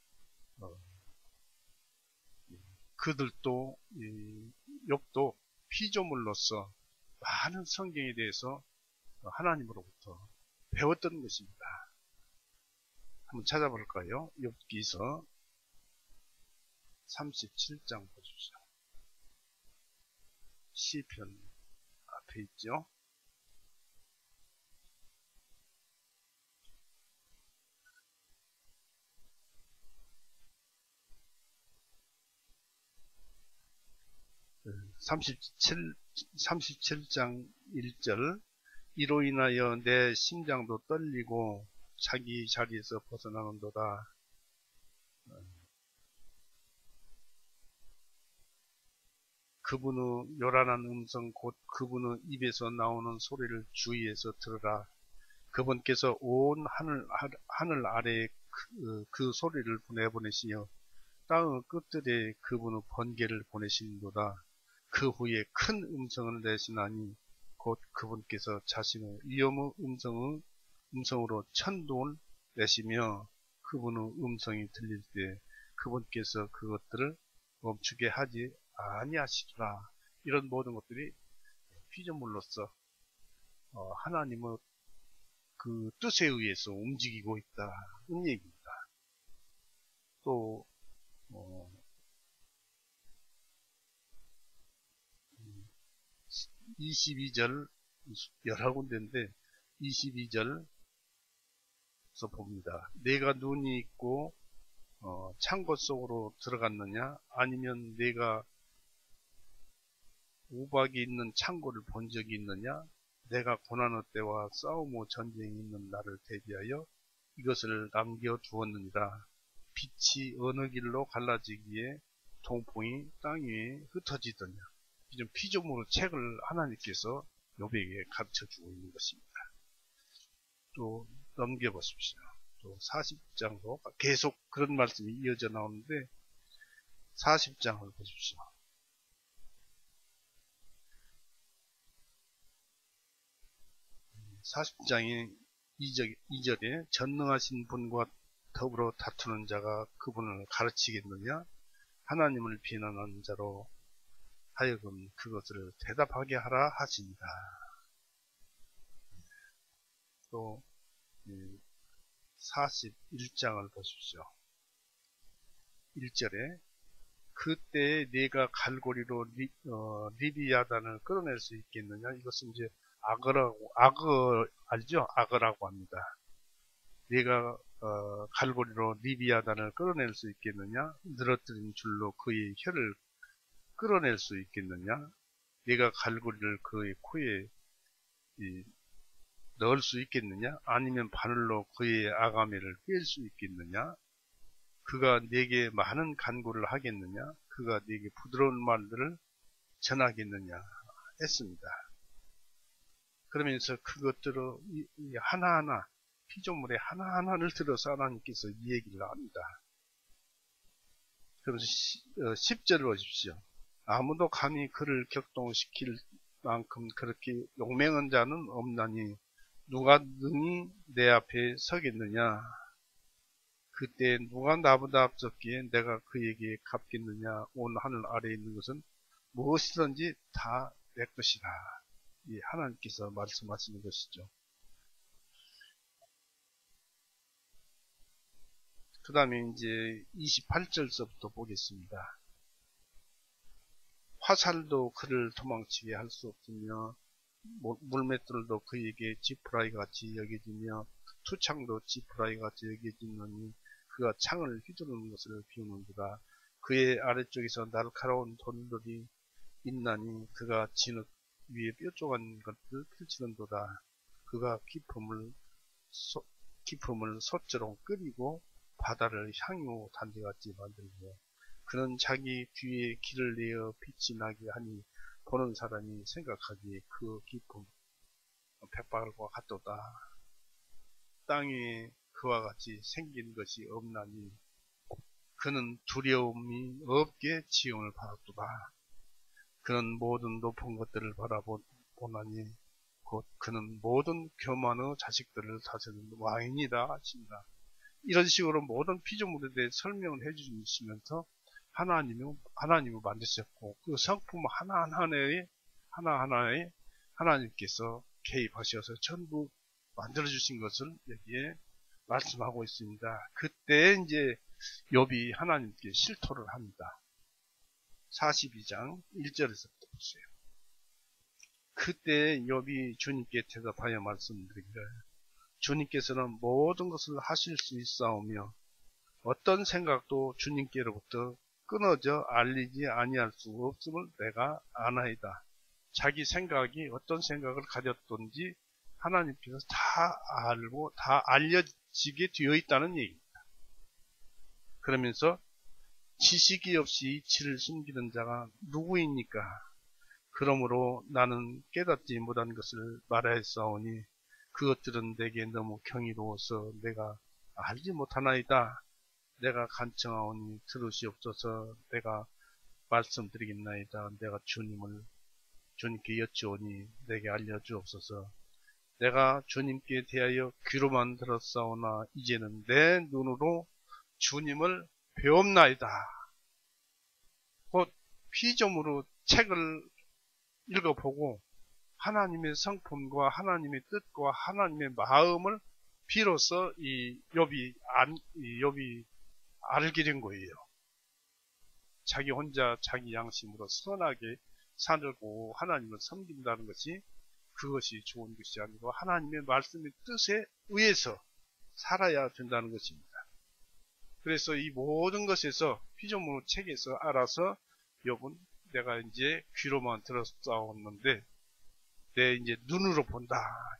그들도 욥도 피조물로서 많은 성경에 대해서 하나님으로부터 배웠던 것입니다. 한번 찾아볼까요? 욥기서 37장 보십시오. 시편 앞에 있죠. 네, 37장 1절 이로 인하여 내 심장도 떨리고 자기 자리에서 벗어나는도다. 그분의 요란한 음성 곧 그분의 입에서 나오는 소리를 주의해서 들으라. 그분께서 온 하늘 아래에 그 소리를 보내시며 땅의 끝들에 그분의 번개를 보내시는도다. 그 후에 큰 음성을 내시나니 곧 그분께서 자신의 위엄의 음성으로 천둥을 내시며 그분의 음성이 들릴 때 그분께서 그것들을 멈추게 하지 아니하시리라. 이런 모든 것들이 피조물로서 하나님의 그 뜻에 의해서 움직이고 있다는 얘기입니다. 또 22절 여러 군데인데 22절에서 봅니다. 내가 눈이 있고 창고 속으로 들어갔느냐 아니면 내가 우박이 있는 창고를 본 적이 있느냐 내가 고난의 때와 싸움의 전쟁이 있는 날을 대비하여 이것을 남겨두었느니라. 빛이 어느 길로 갈라지기에 동풍이 땅 위에 흩어지더냐. 이런 피조물의 책을 하나님께서 욥에게 가르쳐주고 있는 것입니다. 또 넘겨보십시오. 또 40장도 계속 그런 말씀이 이어져 나오는데 40장을 보십시오. 40장의 2절에 전능하신 분과 더불어 다투는 자가 그분을 가르치겠느냐? 하나님을 비난하는 자로 하여금 그것을 대답하게 하라 하십니다. 또 41장을 보십시오. 1절에 그때에 네가 갈고리로 리비아단을 끌어낼 수 있겠느냐? 이것은 이제 악어 알죠? 악어라고 합니다. 네가 갈고리로 리비아단을 끌어낼 수 있겠느냐? 늘어뜨린 줄로 그의 혀를 끌어낼 수 있겠느냐? 네가 갈고리를 그의 코에 넣을 수 있겠느냐? 아니면 바늘로 그의 아가미를 꿰일 수 있겠느냐? 그가 네게 많은 간구를 하겠느냐? 그가 네게 부드러운 말들을 전하겠느냐? 했습니다. 그러면서 그것들을 하나하나 피조물의 하나하나를 들어서 하나님께서 이 얘기를 합니다. 그러면서 10절을 보십시오. 아무도 감히 그를 격동시킬 만큼 그렇게 용맹한 자는 없나니 누가 능히 내 앞에 서겠느냐. 그때 누가 나보다 앞섰기에 내가 그에게 갚겠느냐. 온 하늘 아래에 있는 것은 무엇이든지 다 내 것이라. 이 하나님께서 말씀하시는 것이죠. 그 다음에 이제 28절서부터 보겠습니다. 화살도 그를 도망치게 할 수 없으며 물맷돌도 그에게 지푸라기 같이 여겨지며 투창도 지푸라기 같이 여겨지느니 그가 창을 휘두르는 것을 비우는도다. 그의 아래쪽에서 날카로운 돌들이 있나니 그가 진흙 위에 뾰족한 것을 펼치는도다. 그가 깊음을 솥처럼 끓이고 바다를 향유 단대같이 만들고 그는 자기 뒤에 길을 내어 빛이 나게 하니 보는 사람이 생각하기에 그 깊음 백발과 같도다. 땅에 그와 같이 생긴 것이 없나니 그는 두려움이 없게 지음을 받았도다. 그는 모든 높은 것들을 바라보나니 곧 그는 모든 교만의 자식들을 다스리는 왕이니라 하신다. 이런 식으로 모든 피조물에 대해 설명을 해주시면서 하나님을 만드셨고 그 성품 하나하나에 하나님께서 개입하셔서 전부 만들어주신 것을 여기에 말씀하고 있습니다. 그때 이제 욥이 하나님께 실토를 합니다. 42장 1절에서부터 보세요. 그때 욥이 주님께 대답하여 말씀드리기를 주님께서는 모든 것을 하실 수 있사오며 어떤 생각도 주님께로부터 끊어져 알리지 아니할 수 없음을 내가 아나이다. 자기 생각이 어떤 생각을 가졌던지 하나님께서 다 알고 다 알려지게 되어 있다는 얘기입니다. 그러면서 지식이 없이 이치를 숨기는 자가 누구입니까? 그러므로 나는 깨닫지 못한 것을 말하였사오니 그것들은 내게 너무 경이로워서 내가 알지 못하나이다. 내가 간청하오니 들으시옵소서. 내가 말씀드리겠나이다. 내가 주님께 여쭈오니 내게 알려주옵소서. 내가 주님께 대하여 귀로만 들었사오나 이제는 내 눈으로 주님을 배웁나이다. 곧 피조물로 책을 읽어보고 하나님의 성품과 하나님의 뜻과 하나님의 마음을 비로소 이 욥이 알게 된 거예요. 자기 혼자 자기 양심으로 선하게 살고 하나님을 섬긴다는 것이 그것이 좋은 것이 아니고 하나님의 말씀의 뜻에 의해서 살아야 된다는 것입니다. 그래서 이 모든 것에서 피조물 책에서 알아서 욥은 내가 이제 귀로만 들었사오는데 내 이제 눈으로 본다.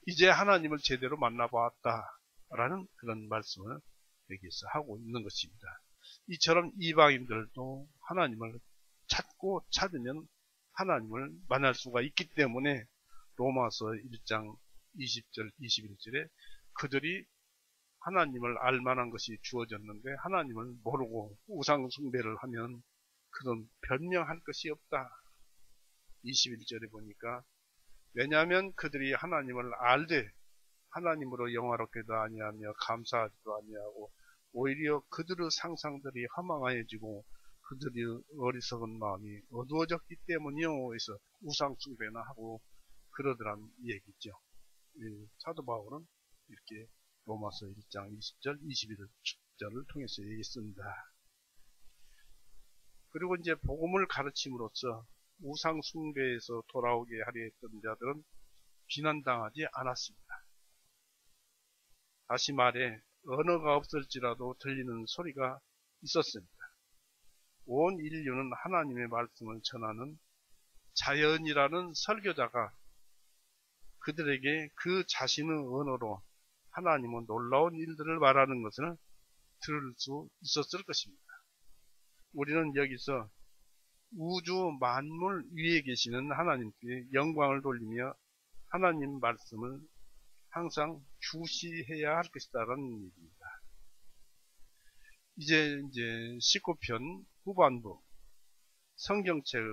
이제 하나님을 제대로 만나보았다. 라는 그런 말씀을 여기서 하고 있는 것입니다. 이처럼 이방인들도 하나님을 찾고 찾으면 하나님을 만날 수가 있기 때문에 로마서 1장 20절 21절에 그들이 하나님을 알만한 것이 주어졌는데 하나님을 모르고 우상 숭배를 하면 그는 변명할 것이 없다. 21절에 보니까 왜냐하면 그들이 하나님을 알되 하나님으로 영화롭게도 아니하며 감사하지도 아니하고 오히려 그들의 상상들이 허망하여지고 그들의 어리석은 마음이 어두워졌기 때문이요. 해서 우상 숭배나 하고 그러더란 얘기죠. 사도 바울은 이렇게 로마서 1장 20절 21절을 통해서 얘기했습니다. 그리고 이제 복음을 가르침으로써 우상 숭배에서 돌아오게 하려 했던 자들은 비난당하지 않았습니다. 다시 말해 언어가 없을지라도 들리는 소리가 있었습니다. 온 인류는 하나님의 말씀을 전하는 자연이라는 설교자가 그들에게 그 자신의 언어로 하나님은 놀라운 일들을 말하는 것을 들을 수 있었을 것입니다. 우리는 여기서 우주 만물 위에 계시는 하나님께 영광을 돌리며 하나님 말씀을 항상 주시해야 할 것이다라는 얘기입니다. 이제 19편 후반부 성경책의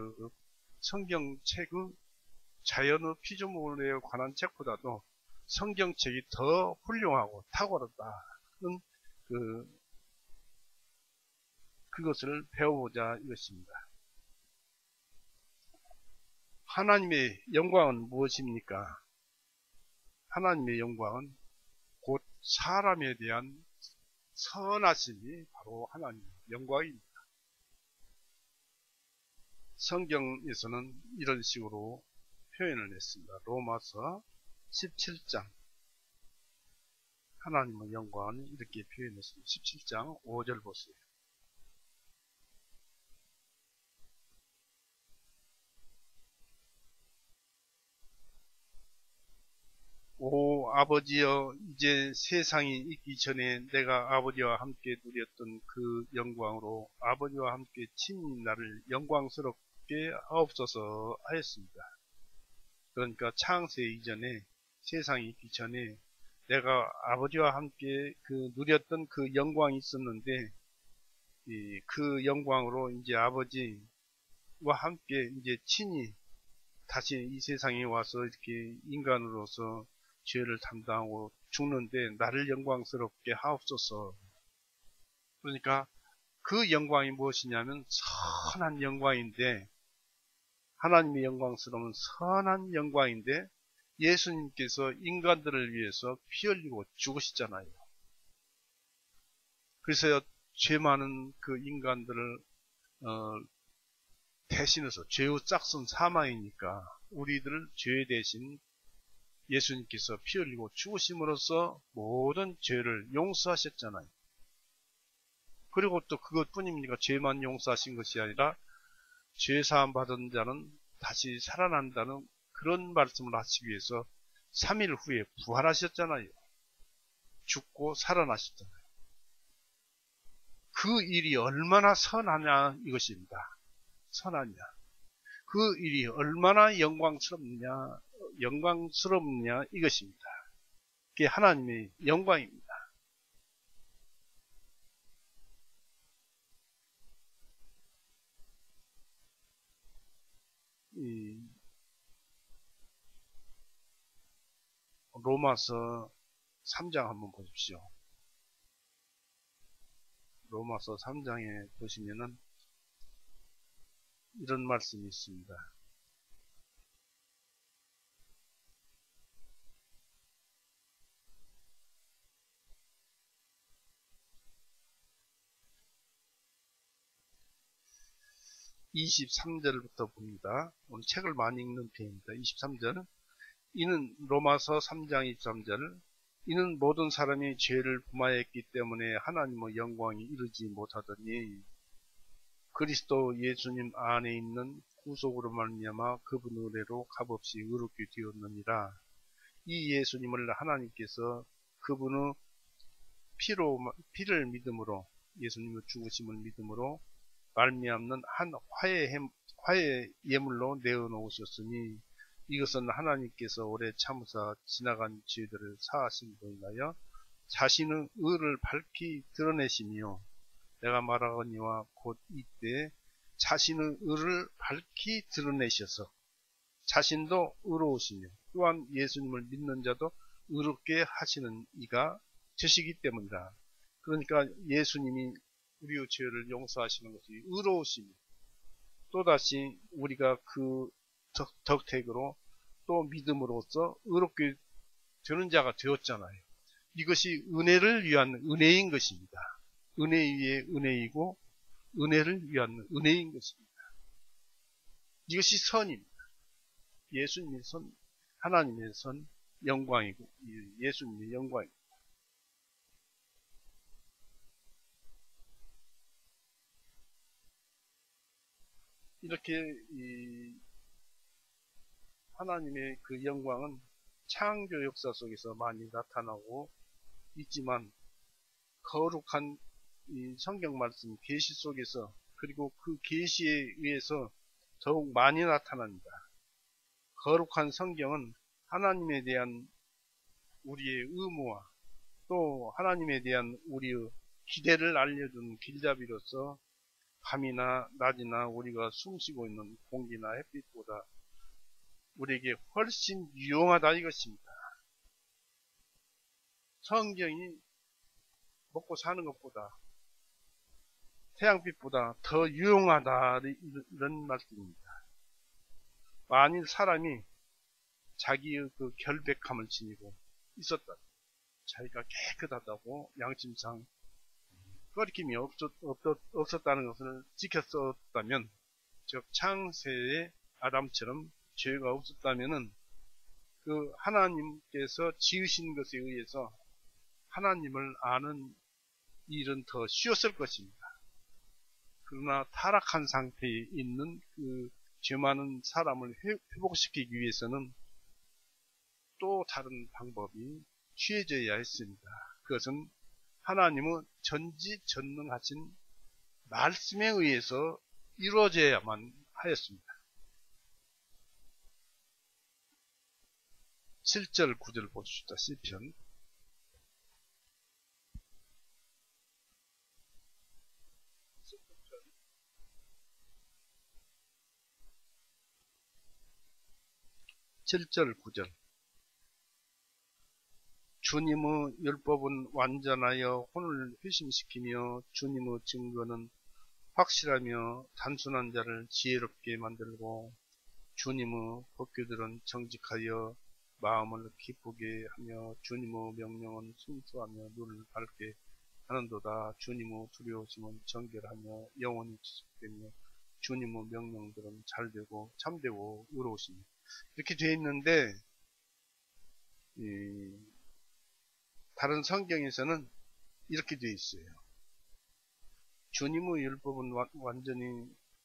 자연의 피조물에 관한 책보다도 성경책이 더 훌륭하고 탁월하다는 그것을 배워보자 이것입니다. 하나님의 영광은 무엇입니까? 하나님의 영광은 곧 사람에 대한 선하심이 바로 하나님의 영광입니다. 성경에서는 이런 식으로 표현을 했습니다. 로마서 17장 하나님의 영광을 이렇게 표현했습니다. 17장 5절 보세요. 오 아버지여, 이제 세상이 있기 전에 내가 아버지와 함께 누렸던 그 영광으로 아버지와 함께 친히 나를 영광스럽게 하옵소서 하였습니다. 그러니까 창세 이전에, 세상이 있기 전에 내가 아버지와 함께 누렸던 그 영광이 있었는데, 그 영광으로 이제 아버지와 함께 이제 친히 다시 이 세상에 와서 이렇게 인간으로서 죄를 담당하고 죽는데 나를 영광스럽게 하옵소서. 그러니까 그 영광이 무엇이냐면 선한 영광인데, 하나님의 영광스러운 선한 영광인데, 예수님께서 인간들을 위해서 피 흘리고 죽으시잖아요. 그래서 죄 많은 그 인간들을 대신해서, 죄의 짝은 사망이니까 우리들 죄 대신 예수님께서 피 흘리고 죽으심으로써 모든 죄를 용서하셨잖아요. 그리고 또 그것뿐입니까? 죄만 용서하신 것이 아니라 죄 사함 받은 자는 다시 살아난다는 그런 말씀을 하시기 위해서 3일 후에 부활하셨잖아요. 죽고 살아나셨잖아요. 그 일이 얼마나 선하냐 이것입니다. 선하냐. 그 일이 얼마나 영광스럽냐 이것입니다. 그게 하나님의 영광입니다. 이 로마서 3장 한번 보십시오. 로마서 3장에 보시면은 이런 말씀이 있습니다. 23절부터 봅니다. 오늘 책을 많이 읽는 편입니다. 23절. 이는 로마서 3장 23절. 이는 모든 사람이 죄를 범하였기 때문에 하나님의 영광이 이르지 못하더니 그리스도 예수님 안에 있는 구속으로 말미암아 그분 은혜로 값없이 의롭게 되었느니라. 이 예수님을 하나님께서 그분의 피를 믿음으로, 예수님의 죽으심을 믿음으로 말미암는 한 화해 예물로 내어놓으셨으니 이것은 하나님께서 오래 참으사 지나간 죄들을 사하심으로 인하여 자신의 의를 밝히 드러내시며, 내가 말하거니와 곧 이때 자신의 의를 밝히 드러내셔서 자신도 의로우시며 또한 예수님을 믿는 자도 의롭게 하시는 이가 되시기 때문이다. 그러니까 예수님이 우리의 죄를 용서하시는 것이 의로우시며, 또다시 우리가 그 덕택으로 또 믿음으로써 의롭게 되는 자가 되었잖아요. 이것이 은혜를 위한 은혜인 것입니다. 은혜 위에 은혜이고 은혜를 위한 은혜인 것입니다. 이것이 선입니다. 예수님의 선, 하나님의 선, 영광이고 예수님의 영광입니다. 이렇게 하나님의 그 영광은 창조 역사 속에서 많이 나타나고 있지만, 거룩한 이 성경 말씀 계시 속에서, 그리고 그 계시에 의해서 더욱 많이 나타납니다. 거룩한 성경은 하나님에 대한 우리의 의무와 또 하나님에 대한 우리의 기대를 알려주는 길잡이로서 밤이나 낮이나 우리가 숨쉬고 있는 공기나 햇빛보다 우리에게 훨씬 유용하다 이것입니다. 성경이 먹고 사는 것보다, 태양빛보다 더 유용하다 이런 말씀입니다. 만일 사람이 자기의 그 결백함을 지니고 있었다, 자기가 깨끗하다고 양심상 거리낌이 없었다는 것을 지켰었다면, 즉 창세의 아담처럼 죄가 없었다면은 그 하나님께서 지으신 것에 의해서 하나님을 아는 일은 더 쉬웠을 것입니다. 그러나 타락한 상태에 있는 그 죄 많은 사람을 회복시키기 위해서는 또 다른 방법이 취해져야 했습니다. 그것은 하나님의 전지전능하신 말씀에 의해서 이루어져야만 하였습니다. 7절 9절 보십시다. 시편 7절 9절 주님의 율법은 완전하여 혼을 회심시키며 주님의 증거는 확실하며 단순한 자를 지혜롭게 만들고 주님의 법규들은 정직하여 마음을 기쁘게 하며 주님의 명령은 순수하며 눈을 밝게 하는도다. 주님의 두려우심은 정결하며 영원히 지속되며 주님의 명령들은 잘되고 참되고 의로우시며 이렇게 되어 있는데 다른 성경에서는 이렇게 되어 있어요. 주님의 율법은 완전히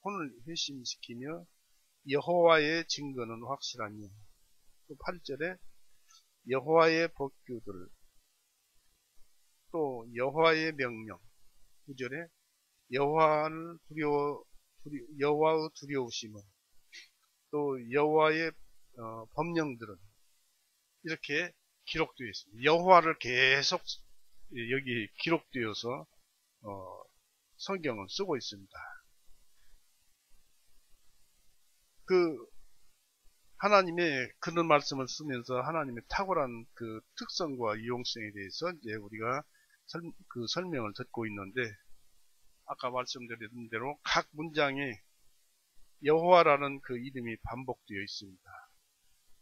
혼을 회심시키며 여호와의 증거는 확실하며 또 8절에 여호와의 법규들 또 여호와의 명령 9절에 여호와의 두려우심은 또 여호와의 법령들은 이렇게 기록되어 있습니다. 여호와를 계속 여기 기록되어서 성경은 쓰고 있습니다. 그 하나님의 그런 말씀을 쓰면서 하나님의 탁월한 그 특성과 유용성에 대해서 이제 우리가 그 설명을 듣고 있는데 아까 말씀드린 대로 각 문장에 여호와라는 그 이름이 반복되어 있습니다.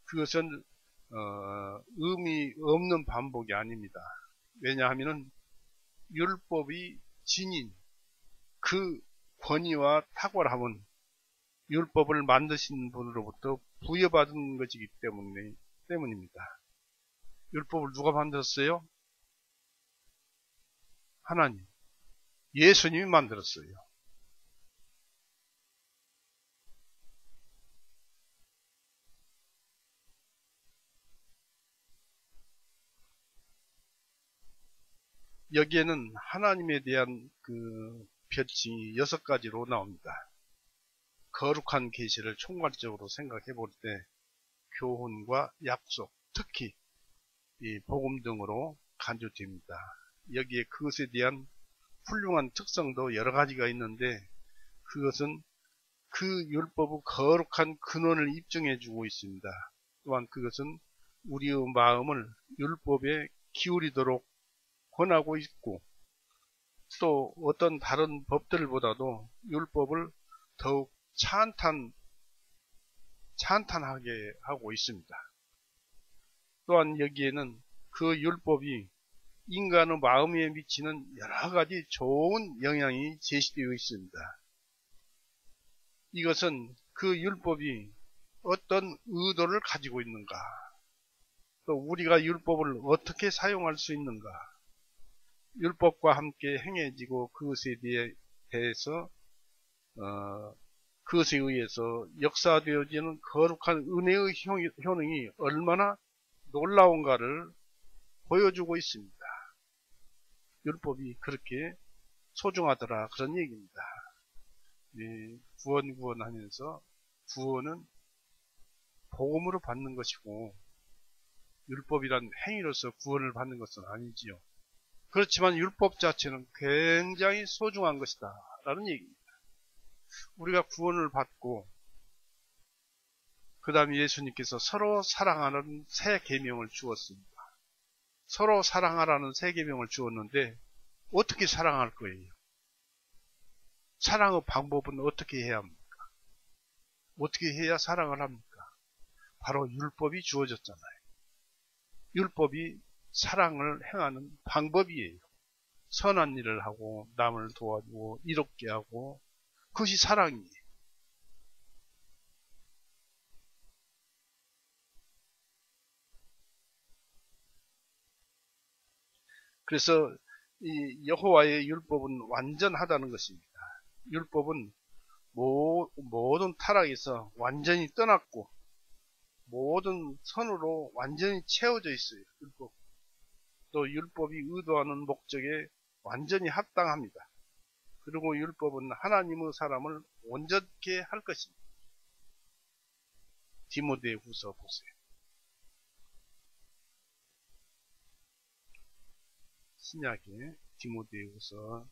그것은 의미 없는 반복이 아닙니다. 왜냐하면 율법이 지닌 그 권위와 탁월함은 율법을 만드신 분으로부터 부여받은 것이기 때문입니다. 율법을 누가 만들었어요? 하나님. 예수님이 만들었어요. 여기에는 하나님에 대한 그 별칭이 6가지로 나옵니다. 거룩한 계시를 총괄적으로 생각해 볼 때 교훈과 약속, 특히 이 복음 등으로 간주됩니다. 여기에 그것에 대한 훌륭한 특성도 여러 가지가 있는데 그것은 그 율법의 거룩한 근원을 입증해 주고 있습니다. 또한 그것은 우리의 마음을 율법에 기울이도록 권하고 있고 또 어떤 다른 법들보다도 율법을 더욱 찬탄하게 하고 있습니다. 또한 여기에는 그 율법이 인간의 마음에 미치는 여러 가지 좋은 영향이 제시되어 있습니다. 이것은 그 율법이 어떤 의도를 가지고 있는가, 또 우리가 율법을 어떻게 사용할 수 있는가, 율법과 함께 행해지고 그것에 대해서 그것에 의해서 역사되어지는 거룩한 은혜의 효능이 얼마나 놀라운가를 보여주고 있습니다. 율법이 그렇게 소중하더라 그런 얘기입니다. 구원 하면서 구원은 복음으로 받는 것이고 율법이란 행위로서 구원을 받는 것은 아니지요. 그렇지만 율법 자체는 굉장히 소중한 것이다 라는 얘기입니다. 우리가 구원을 받고 그 다음에 예수님께서 서로 사랑하는 새 계명을 주었습니다. 서로 사랑하라는 새 계명을 주었는데 어떻게 사랑할 거예요? 사랑의 방법은 어떻게 해야 합니까? 어떻게 해야 사랑을 합니까? 바로 율법이 주어졌잖아요. 율법이 사랑을 행하는 방법이에요. 선한 일을 하고 남을 도와주고 이롭게 하고 그것이 사랑이에요. 그래서 이 여호와의 율법은 완전하다는 것입니다. 율법은 모든 타락에서 완전히 떠났고 모든 선으로 완전히 채워져 있어요. 율법. 또 율법이 의도하는 목적에 완전히 합당합니다. 그리고 율법은 하나님의 사람을 온전케 할 것입니다. 디모데후서 보세요. 신약의 디모데후서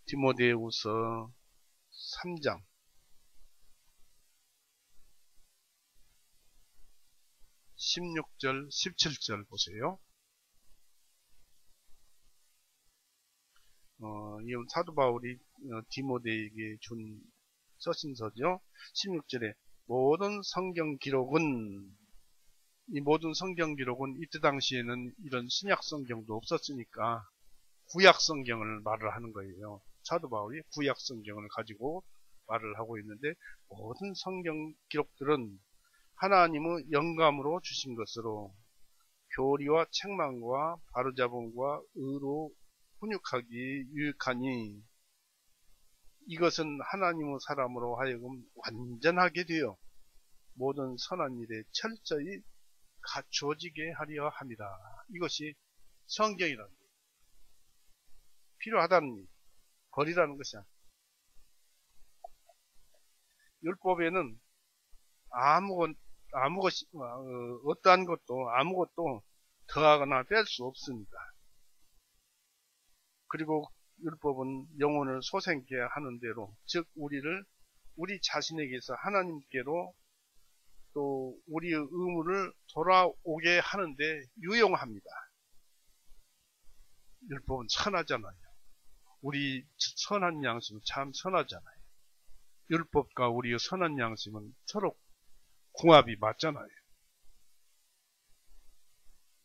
디모데후서 3장 16절 17절 보세요. 이건 사도 바울이 디모데에게 준 서신서죠. 16절에 모든 성경 기록은, 이 모든 성경 기록은 이때 당시에는 이런 신약 성경도 없었으니까 구약 성경을 말을 하는 거예요. 사도 바울이 구약 성경을 가지고 말을 하고 있는데, 모든 성경 기록들은 하나님의 영감으로 주신 것으로 교리와 책망과 바로잡음과 의로 훈육하기 유익하니, 이것은 하나님의 사람으로 하여금 완전하게 되어 모든 선한 일에 철저히 갖추어지게 하려 합니다. 이것이 성경이라는 거예요. 필요하다는 일, 버리라는 것이 아니에요. 율법에는 어떠한 것도 아무것도 더하거나 뺄 수 없습니다. 그리고 율법은 영혼을 소생케 하는 대로, 즉 우리 자신에게서 하나님께로 또 우리의 의무를 돌아오게 하는데 유용합니다. 율법은 선하잖아요. 우리 선한 양심은 참 선하잖아요. 율법과 우리의 선한 양심은 서로 궁합이 맞잖아요.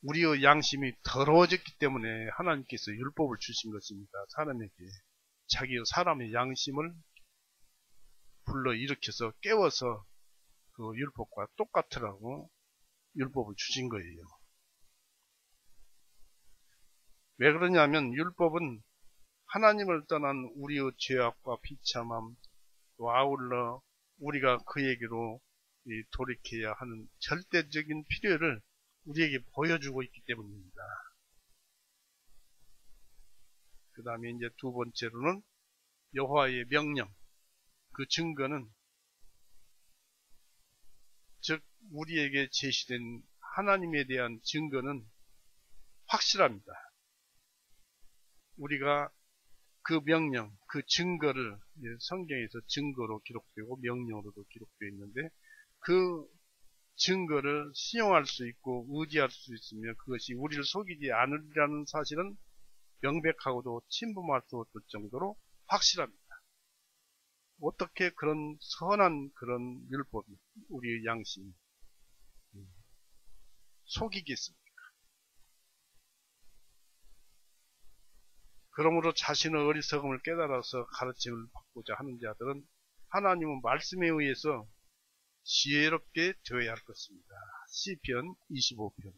우리의 양심이 더러워졌기 때문에 하나님께서 율법을 주신 것입니다. 사람에게 사람의 양심을 불러일으켜서 깨워서 그 율법과 똑같으라고 율법을 주신 거예요. 왜 그러냐면 율법은 하나님을 떠난 우리의 죄악과 비참함, 또 아울러 우리가 그에게로 돌이켜야 하는 절대적인 필요를 우리에게 보여주고 있기 때문입니다. 그 다음에 이제 두 번째로는 여호와의 명령, 그 증거는, 즉 우리에게 제시된 하나님에 대한 증거는 확실합니다. 우리가 그 명령, 그 증거를 성경에서 증거로 기록되고 명령으로도 기록되어 있는데, 그 증거를 신용할 수 있고 의지할 수 있으며 그것이 우리를 속이지 않으리라는 사실은 명백하고도 침범할 수 없을 정도로 확실합니다. 어떻게 그런 선한 그런 율법이 우리의 양심이 속이겠습니까? 그러므로 자신의 어리석음을 깨달아서 가르침을 받고자 하는 자들은 하나님의 말씀에 의해서 지혜롭게 되어야 할 것입니다. 시편 25편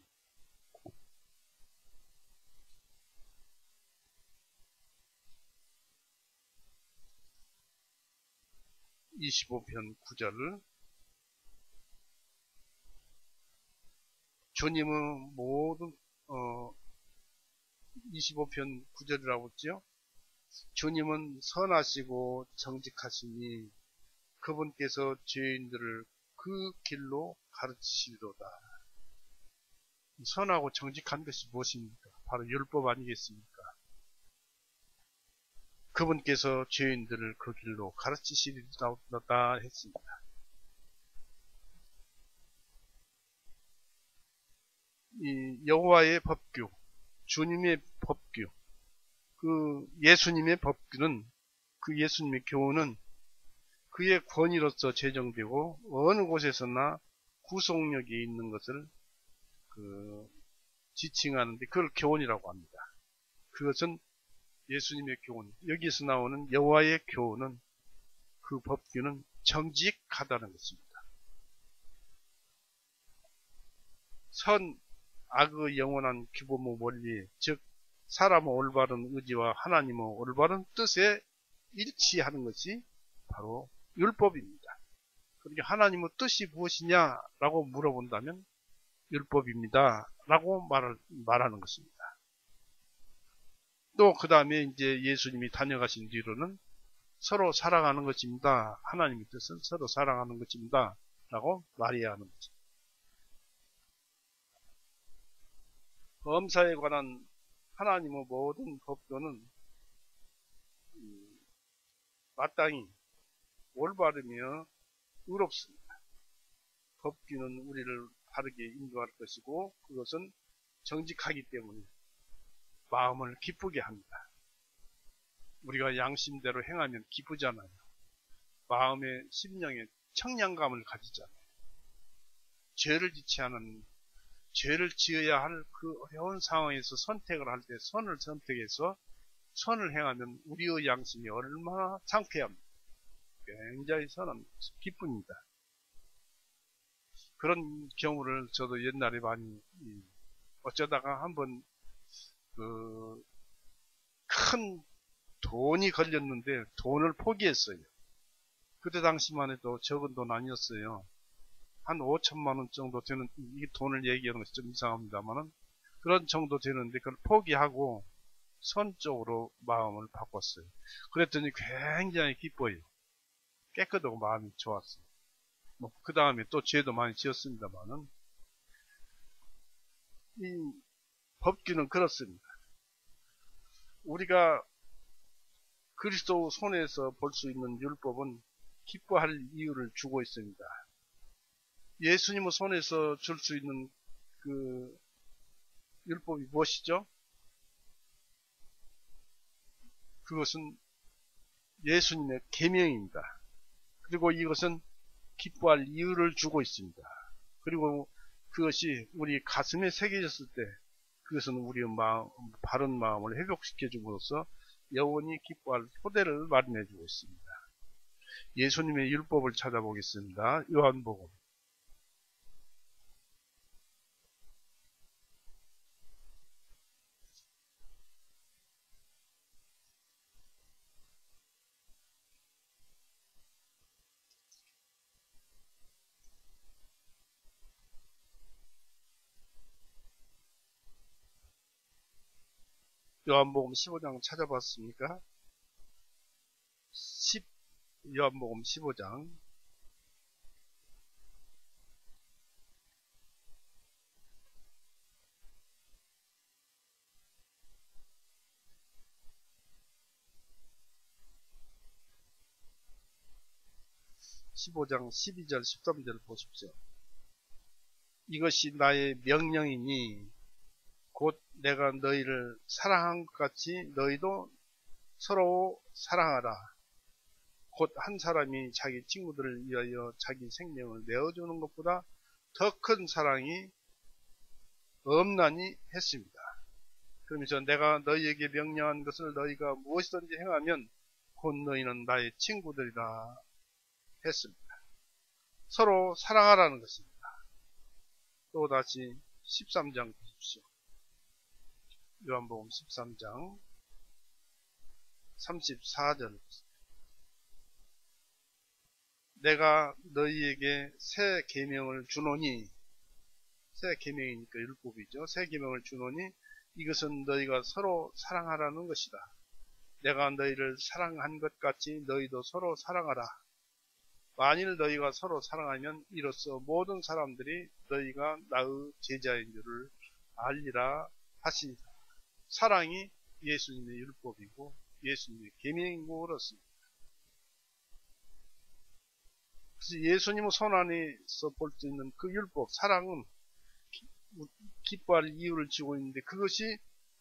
9절, 주님은 모든 25편 9절이라고 했죠. 주님은 선하시고 정직하시니 그분께서 죄인들을 그 길로 가르치시리로다. 선하고 정직한 것이 무엇입니까? 바로 율법 아니겠습니까? 그분께서 죄인들을 그 길로 가르치시리로다 했습니다. 이 여호와의 법규, 주님의 법규, 그 예수님의 법규는, 그 예수님의 교훈은 그의 권위로서 제정되고 어느 곳에서나 구속력이 있는 것을 지칭하는데 그걸 교훈이라고 합니다. 그것은 예수님의 교훈, 여기서 나오는 여호와의 교훈은 그 법규는 정직하다는 것입니다. 선, 악의 영원한 규범의 원리, 즉 사람의 올바른 의지와 하나님의 올바른 뜻에 일치하는 것이 바로 율법입니다. 그러니까 하나님의 뜻이 무엇이냐라고 물어본다면 율법입니다 라고 말하는 것입니다. 또 그 다음에 이제 예수님이 다녀가신 뒤로는 서로 사랑하는 것입니다. 하나님의 뜻은 서로 사랑하는 것입니다 라고 말해야 하는 거죠. 범사에 관한 하나님의 모든 법도는 마땅히 올바르며 의롭습니다. 법규는 우리를 바르게 인도할 것이고 그것은 정직하기 때문에 마음을 기쁘게 합니다. 우리가 양심대로 행하면 기쁘잖아요. 마음의 심령에 청량감을 가지잖아요. 죄를 짓지 않은 죄를 지어야 할 그 어려운 상황에서 선택을 할 때 선을 선택해서 선을 행하면 우리의 양심이 얼마나 상쾌합니다. 굉장히 선한 기쁩니다. 그런 경우를 저도 옛날에 많이 어쩌다가 한번 큰 돈이 걸렸는데 돈을 포기했어요. 그때 당시만 해도 적은 돈 아니었어요. 한 5천만 원 정도 되는, 이 돈을 얘기하는 것이 좀 이상합니다만은 그런 정도 되는데 그걸 포기하고 선 쪽으로 마음을 바꿨어요. 그랬더니 굉장히 기뻐요. 깨끗하고 마음이 좋았어요. 그 다음에 또 죄도 많이 지었습니다만은 이 법규는 그렇습니다. 우리가 그리스도 손에서 볼 수 있는 율법은 기뻐할 이유를 주고 있습니다. 예수님의 손에서 줄 수 있는 그 율법이 무엇이죠? 그것은 예수님의 계명입니다. 그리고 이것은 기뻐할 이유를 주고 있습니다. 그리고 그것이 우리 가슴에 새겨졌을 때 그것은 우리의 마음, 바른 마음을 회복시켜 줌으로써 영원히 기뻐할 토대를 마련해 주고 있습니다. 예수님의 율법을 찾아보겠습니다. 요한복음 요한복음 15장 찾아봤습니까? 요한복음 15장 15장 12절 13절 보십시오. 이것이 나의 명령이니 곧 내가 너희를 사랑한 것 같이 너희도 서로 사랑하라. 곧 한 사람이 자기 친구들을 위하여 자기 생명을 내어주는 것보다 더 큰 사랑이 없나니 했습니다. 그러면서 내가 너희에게 명령한 것을 너희가 무엇이든지 행하면 곧 너희는 나의 친구들이라 했습니다. 서로 사랑하라는 것입니다. 또다시 13장 보십시오. 요한복음 13장 34절 내가 너희에게 새 계명을 주노니 새 계명이니까 율법이죠. 새 계명을 주노니 이것은 너희가 서로 사랑하라는 것이다. 내가 너희를 사랑한 것 같이 너희도 서로 사랑하라. 만일 너희가 서로 사랑하면 이로써 모든 사람들이 너희가 나의 제자인 줄을 알리라 하시니라. 사랑이 예수님의 율법이고 예수님의 계명이고 그렇습니다. 그래서 예수님의 손 안에서 볼 수 있는 그 율법, 사랑은 기뻐할 이유를 지고 있는데 그것이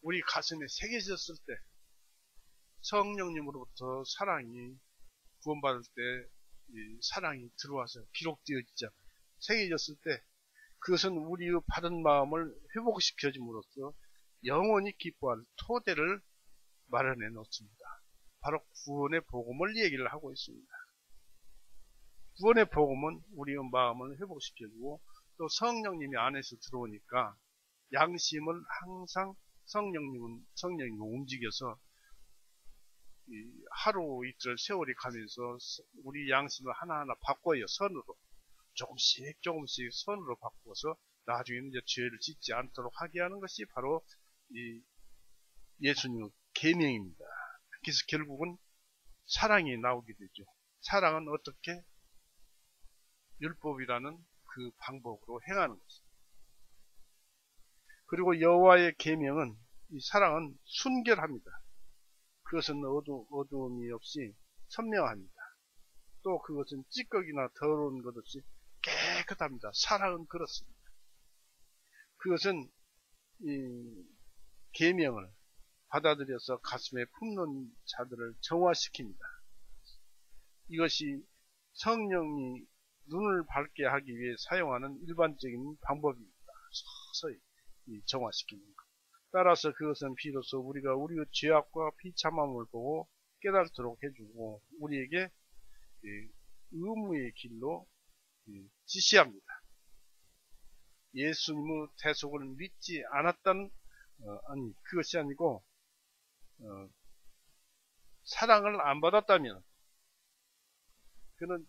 우리 가슴에 새겨졌을 때 성령님으로부터 사랑이 구원받을 때 이 사랑이 들어와서 기록되어지잖아요. 새겨졌을 때 그것은 우리의 바른 마음을 회복시켜줌으로써 영원히 기뻐할 토대를 마련해 놓습니다. 바로 구원의 복음을 얘기를 하고 있습니다. 구원의 복음은 우리의 마음을 회복시켜주고 또 성령님이 안에서 들어오니까 양심을 항상 성령이 움직여서 하루 이틀 세월이 가면서 우리 양심을 하나하나 바꿔요. 선으로. 조금씩 선으로 바꿔서 나중에는 이제 죄를 짓지 않도록 하게 하는 것이 바로 이 예수님의 계명입니다. 그래서 결국은 사랑이 나오게 되죠. 사랑은 어떻게? 율법이라는 그 방법으로 행하는 것입니다. 그리고 여호와의 계명은 이 사랑은 순결합니다. 그것은 어두움이 없이 선명합니다. 또 그것은 찌꺼기나 더러운 것 없이 깨끗합니다. 사랑은 그렇습니다. 그것은 이 계명을 받아들여서 가슴에 품는 자들을 정화시킵니다. 이것이 성령이 눈을 밝게 하기 위해 사용하는 일반적인 방법입니다. 서서히 정화시키는 것. 따라서 그것은 비로소 우리가 우리의 죄악과 비참함을 보고 깨달도록 해주고 우리에게 의무의 길로 지시합니다. 예수님의 대속을 믿지 않았다는 그것이 아니고 사랑을 안 받았다면 그는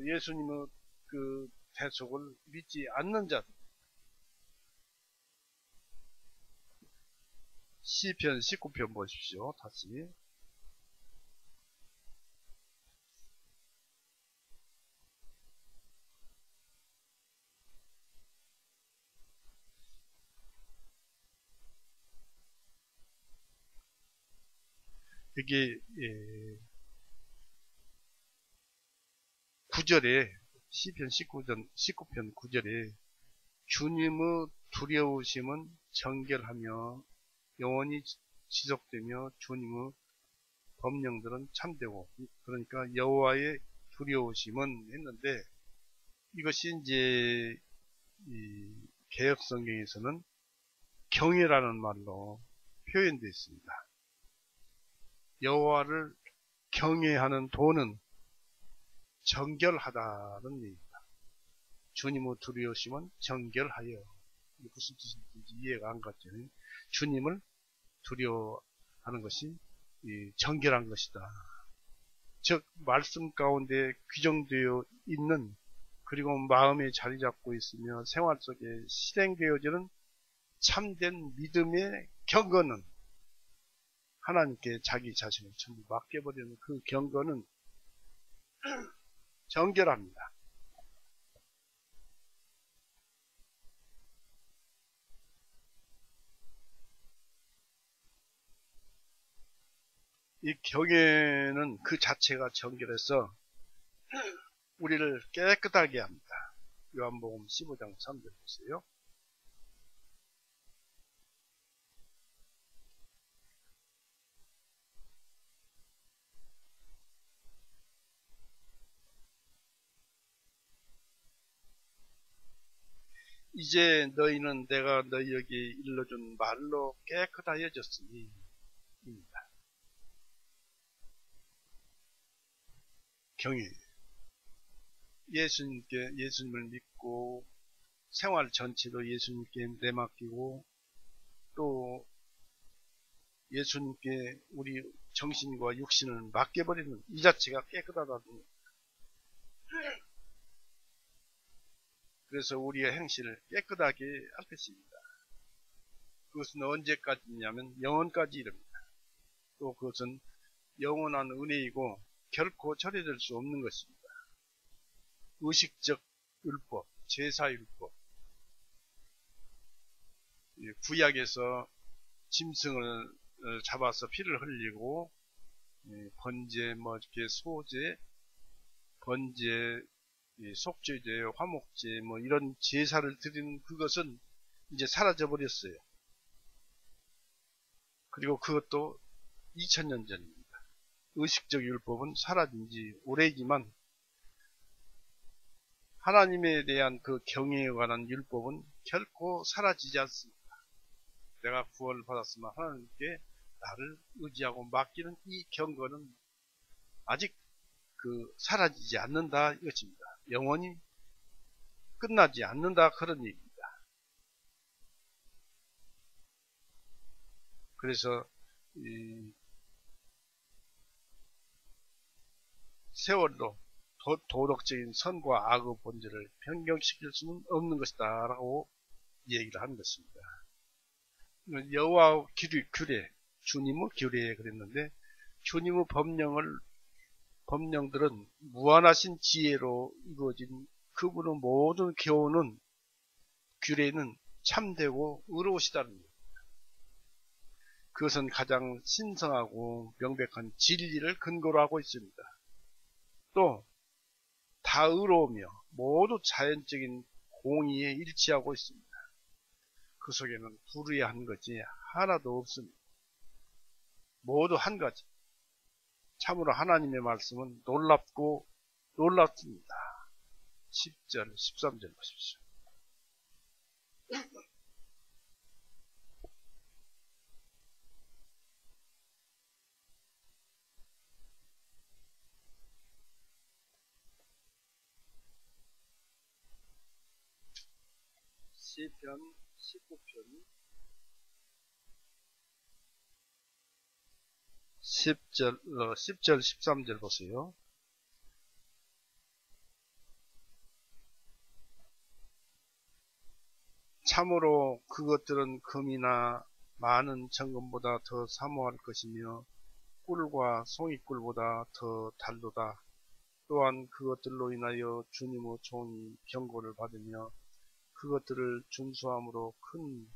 예수님의 그 대속을 믿지 않는 자들. 시편 19편 보십시오. 다시. 여기 9절에 시편 19편 9절에 주님의 두려우심은 정결하며 영원히 지속되며 주님의 법령들은 참되고 그러니까 여호와의 두려우심은 했는데 이것이 이제 이 개역성경에서는 경외라는 말로 표현되어 있습니다. 여호와를 경외하는 도는 정결하다는 얘기입니다. 주님의 두려우심은 정결하여. 무슨 뜻인지 이해가 안 갔죠. 주님을 두려워하는 것이 정결한 것이다. 즉 말씀 가운데 규정되어 있는 그리고 마음에 자리 잡고 있으며 생활 속에 실행되어지는 참된 믿음의 경건은 하나님께 자기 자신을 전부 맡겨버리는 그 경건은 정결합니다. 이 경외는 그 자체가 정결해서 우리를 깨끗하게 합니다. 요한복음 15장 3절 보세요. 이제 너희는 내가 너희에게 일러준 말로 깨끗하여졌으니 입니다. 경외. 예수님을 믿고 생활 전체도 예수님께 내맡기고 또 예수님께 우리 정신과 육신을 맡겨버리는 이 자체가 깨끗하다는 거예요. 그래서 우리의 행실을 깨끗하게 할 것입니다. 그것은 언제까지냐면 영원까지 이릅니다. 또 그것은 영원한 은혜이고 결코 처리될 수 없는 것입니다. 의식적 율법, 제사율법, 구약에서 짐승을 잡아서 피를 흘리고 번제, 이렇게 소제, 번제, 속죄제, 화목제, 이런 제사를 드리는 그것은 이제 사라져 버렸어요. 그리고 그것도 2000년 전입니다. 의식적 율법은 사라진 지 오래지만 하나님에 대한 그 경외에 관한 율법은 결코 사라지지 않습니다. 내가 구원을 받았으면 하나님께 나를 의지하고 맡기는 이 경건은 아직 사라지지 않는다 이것입니다. 영원히 끝나지 않는다 그런 얘기입니다. 그래서 세월로 도덕적인 선과 악의 본질을 변경시킬 수는 없는 것이다 라고 얘기를 한 것입니다. 여호와 규례, 주님의 규례에 그랬는데 주님의 법령들은 무한하신 지혜로 이루어진 그분의 모든 교훈은 규례는 참되고 의로우시다는 겁니다. 그것은 가장 신성하고 명백한 진리를 근거로 하고 있습니다. 또 다 의로우며 모두 자연적인 공의에 일치하고 있습니다. 그 속에는 불의한 것이 하나도 없습니다. 모두 한 가지. 참으로 하나님의 말씀은 놀랍고 놀랍습니다. 10절, 13절 보십시오. 시편 19편 10절 13절 보세요. 참으로 그것들은 금이나 많은 정금보다 더 사모할 것이며 꿀과 송이꿀보다 더 달도다. 또한 그것들로 인하여 주님의 종이 경고를 받으며 그것들을 준수함으로 큰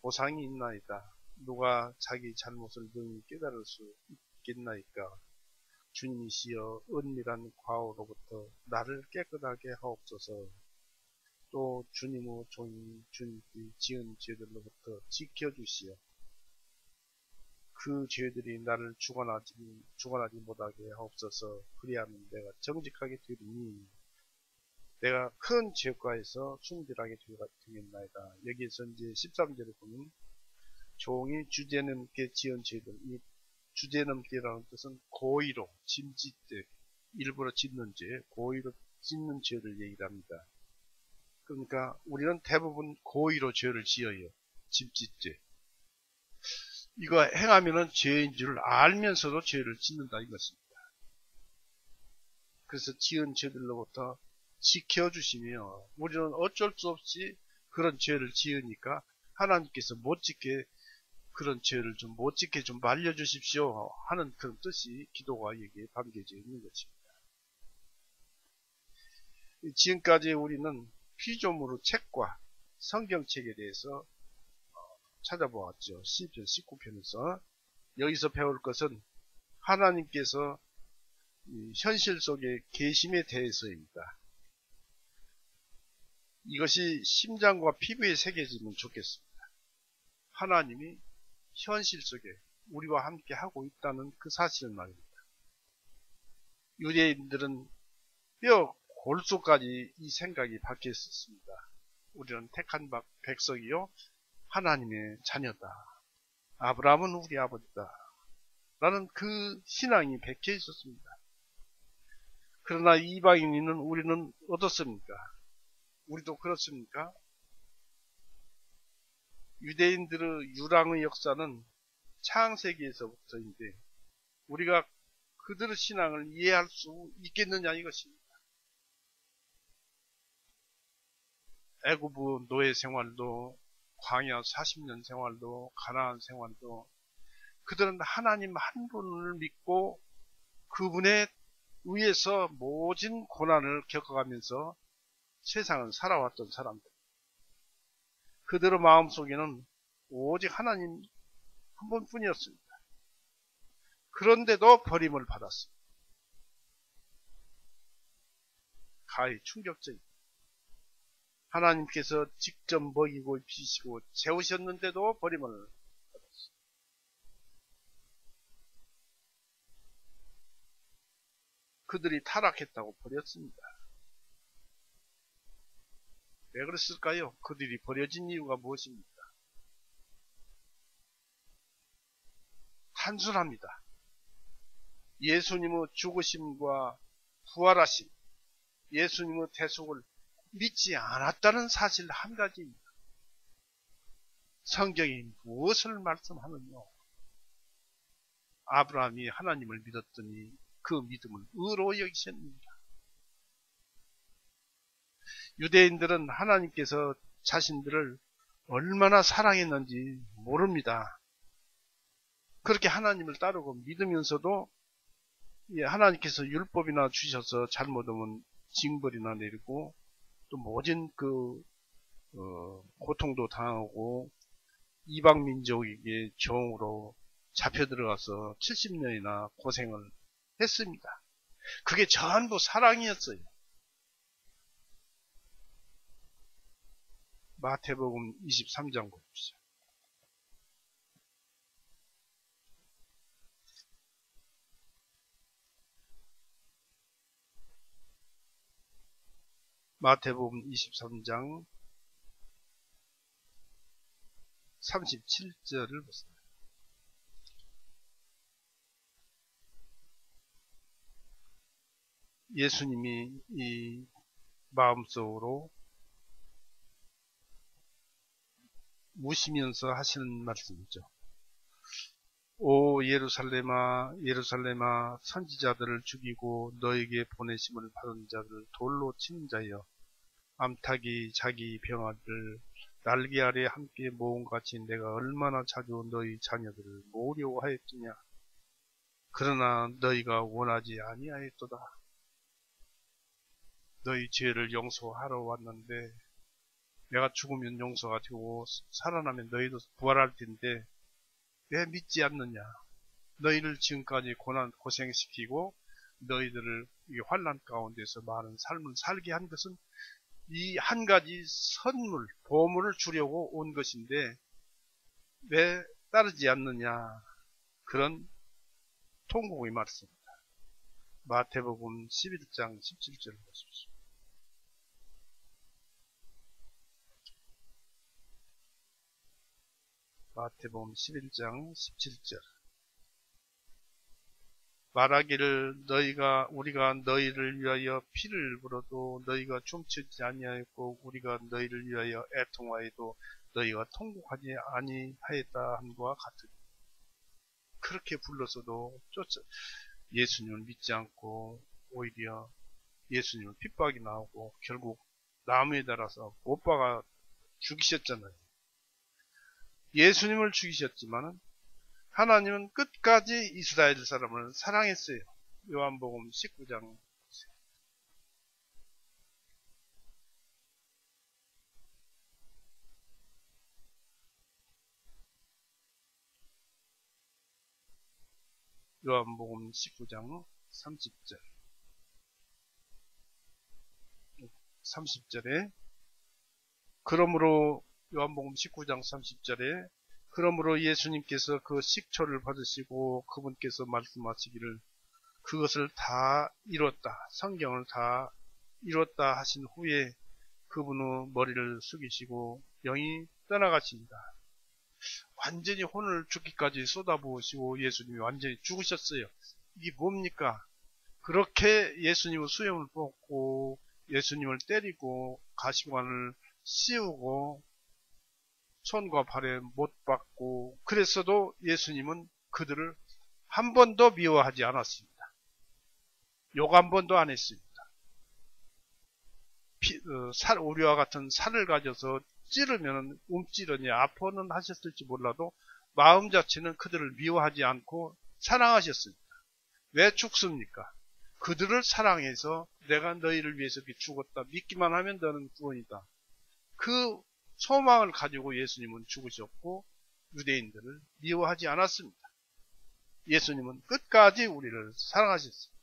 보상이 있나이다. 누가 자기 잘못을 능히 깨달을 수 있겠나이까. 주님이시여 은밀한 과오로부터 나를 깨끗하게 하옵소서. 또 주님의 종이 주님께 지은 죄들로부터 지켜주시어 그 죄들이 나를 주관하지 못하게 하옵소서. 그리하면 내가 정직하게 되리니 내가 큰 죄과에서 순결하게 되겠나이다. 여기에서 이제 13절에 보면 종이 주제넘게 지은 죄들, 이 주제넘게라는 뜻은 고의로 짐짓되 일부러 짓는 죄, 고의로 짓는 죄를 얘기합니다. 그러니까 우리는 대부분 고의로 죄를 지어요. 짐짓죄. 이거 행하면은 죄인 줄 알면서도 죄를 짓는다 이것입니다. 그래서 지은 죄들로부터 지켜주시며 우리는 어쩔 수 없이 그런 죄를 지으니까 하나님께서 못 짓게 그런 죄를 좀 못 짓게 좀 말려주십시오 하는 그런 뜻이 기도가 여기에 담겨져 있는 것입니다. 지금까지 우리는 피조물의 책과 성경책에 대해서 찾아보았죠. 시편 19편에서 여기서 배울 것은 하나님께서 현실 속의 계심에 대해서입니다. 이것이 심장과 피부에 새겨지면 좋겠습니다. 하나님이 현실 속에 우리와 함께 하고 있다는 그 사실을 말입니다. 유대인들은 뼈 골수까지 이 생각이 박혀 있었습니다. 우리는 택한 백성이요 하나님의 자녀다. 아브라함은 우리 아버지다. 라는 그 신앙이 박혀 있었습니다. 그러나 이방인은 우리는 어떻습니까? 우리도 그렇습니까? 유대인들의 유랑의 역사는 창세기에서부터인데 우리가 그들의 신앙을 이해할 수 있겠느냐 이것입니다. 애굽의 노예 생활도 광야 40년 생활도 가나안 생활도 그들은 하나님 한 분을 믿고 그분에 의해서 모진 고난을 겪어가면서 세상을 살아왔던 사람들. 그들의 마음속에는 오직 하나님 한 분뿐이었습니다. 그런데도 버림을 받았습니다. 가히 충격적입니다. 하나님께서 직접 먹이고 입히시고 재우셨는데도 버림을 받았습니다. 그들이 타락했다고 버렸습니다. 왜 그랬을까요? 그들이 버려진 이유가 무엇입니까? 단순합니다. 예수님의 죽으심과 부활하심, 예수님의 대속을 믿지 않았다는 사실 한 가지입니다. 성경이 무엇을 말씀하느냐? 아브라함이 하나님을 믿었더니 그 믿음을 의로 여기셨습니다. 유대인들은 하나님께서 자신들을 얼마나 사랑했는지 모릅니다. 그렇게 하나님을 따르고 믿으면서도 하나님께서 율법이나 주셔서 잘못하면 징벌이나 내리고 또 모진 고통도 당하고 이방 민족에게 종으로 잡혀 들어가서 70년이나 고생을 했습니다. 그게 전부 사랑이었어요. 마태복음 23장 보십시오. 마태복음 23장 37절을 보세요. 예수님이 이 마음속으로 우시면서 하시는 말씀이죠. 오 예루살렘아 예루살렘아 선지자들을 죽이고 너에게 보내심을 받은 자를 돌로 치는 자여 암탉이 자기 병아리를 날개 아래 함께 모음같이 내가 얼마나 자주 너희 자녀들을 모으려고 하였느냐. 그러나 너희가 원하지 아니하였도다. 너희 죄를 용서하러 왔는데 내가 죽으면 용서가 되고 살아나면 너희도 부활할 텐데 왜 믿지 않느냐. 너희를 지금까지 고생시키고 너희들을 이 환난 가운데서 많은 삶을 살게 한 것은 이 한 가지 선물, 보물을 주려고 온 것인데 왜 따르지 않느냐. 그런 통곡의 말씀입니다. 마태복음 11장 17절을 보십시오. 마태복음 11장 17절. 말하기를 우리가 너희를 위하여 피를 불어도 너희가 춤추지 아니하였고 우리가 너희를 위하여 애통하여도 너희가 통곡하지 아니하였다 함과 같으니. 그렇게 불렀어도 예수님을 믿지 않고 오히려 예수님을 핍박이 나오고 결국 나무에 달아서 못 박아 죽이셨잖아요. 예수님을 죽이셨지만은 하나님은 끝까지 이스라엘 사람을 사랑했어요. 요한복음 19장. 요한복음 19장 30절에 그러므로 요한복음 19장 30절에 그러므로 예수님께서 그 식초를 받으시고 그분께서 말씀하시기를 그것을 다 이뤘다. 성경을 다 이뤘다 하신 후에 그분의 머리를 숙이시고 영이 떠나가십니다. 완전히 혼을 죽기까지 쏟아부으시고 예수님이 완전히 죽으셨어요. 이게 뭡니까? 그렇게 예수님의 수염을 뽑고 예수님을 때리고 가시관을 씌우고 손과 발에 못 박고 그랬어도 예수님은 그들을 한 번도 미워하지 않았습니다. 욕 한 번도 안 했습니다. 우리와 같은 살을 가져서 찌르면 움찌르니 아파는 하셨을지 몰라도 마음 자체는 그들을 미워하지 않고 사랑하셨습니다. 왜 죽습니까? 그들을 사랑해서 내가 너희를 위해서 죽었다. 믿기만 하면 너는 구원이다. 그 소망을 가지고 예수님은 죽으셨고 유대인들을 미워하지 않았습니다. 예수님은 끝까지 우리를 사랑하셨습니다.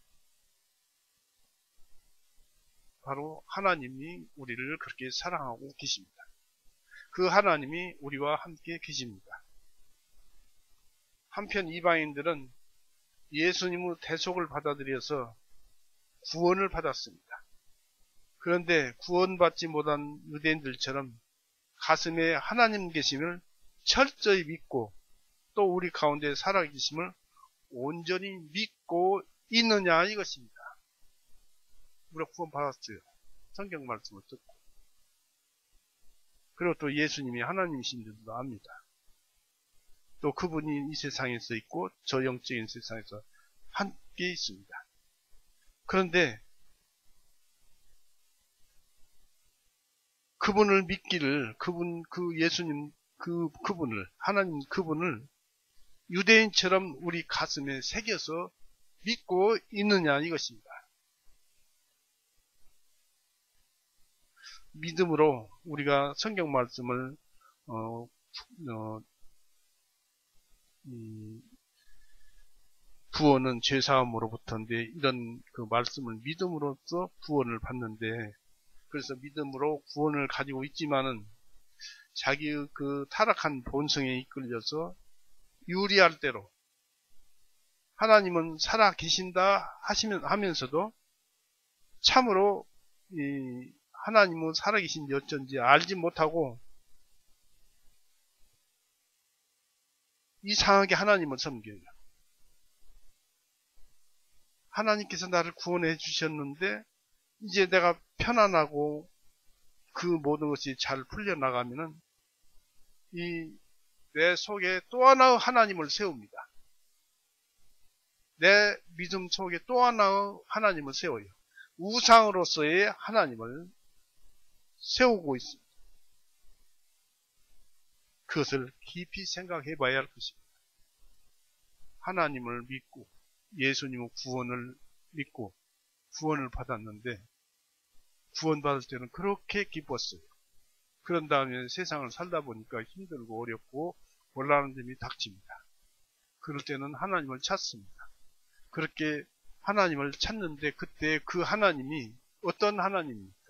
바로 하나님이 우리를 그렇게 사랑하고 계십니다. 그 하나님이 우리와 함께 계십니다. 한편 이방인들은 예수님의 대속을 받아들여서 구원을 받았습니다. 그런데 구원받지 못한 유대인들처럼 가슴에 하나님 계심을 철저히 믿고 또 우리 가운데 살아계심을 온전히 믿고 있느냐 이것입니다. 우리가 구원받았어요. 성경 말씀을 듣고. 그리고 또 예수님이 하나님이신 줄도 압니다. 또 그분이 이 세상에서 있고 저 영적인 세상에서 함께 있습니다. 그런데 그분을 믿기를, 예수님, 그분을, 하나님 그분을 유대인처럼 우리 가슴에 새겨서 믿고 있느냐 이것입니다. 믿음으로 우리가 성경 말씀을 구원은 죄사함으로부터인데 이런 그 말씀을 믿음으로써 구원을 받는데, 그래서 믿음으로 구원을 가지고 있지만은 자기의 그 타락한 본성에 이끌려서 유리할 대로 하나님은 살아 계신다 하면서도 참으로 하나님은 살아계신지 어쩐지 알지 못하고 이상하게 하나님을 섬겨요. 하나님께서 나를 구원해 주셨는데 이제 내가 편안하고 그 모든 것이 잘 풀려나가면은 내 속에 또 하나의 하나님을 세웁니다. 내 믿음 속에 또 하나의 하나님을 세워요. 우상으로서의 하나님을 세우고 있습니다. 그것을 깊이 생각해 봐야 할 것입니다. 하나님을 믿고 예수님의 구원을 믿고 구원을 받았는데 구원받을 때는 그렇게 기뻤어요. 그런 다음에 세상을 살다 보니까 힘들고 어렵고 곤란한 점이 닥칩니다. 그럴 때는 하나님을 찾습니다. 그렇게 하나님을 찾는데 그때 그 하나님이 어떤 하나님입니까?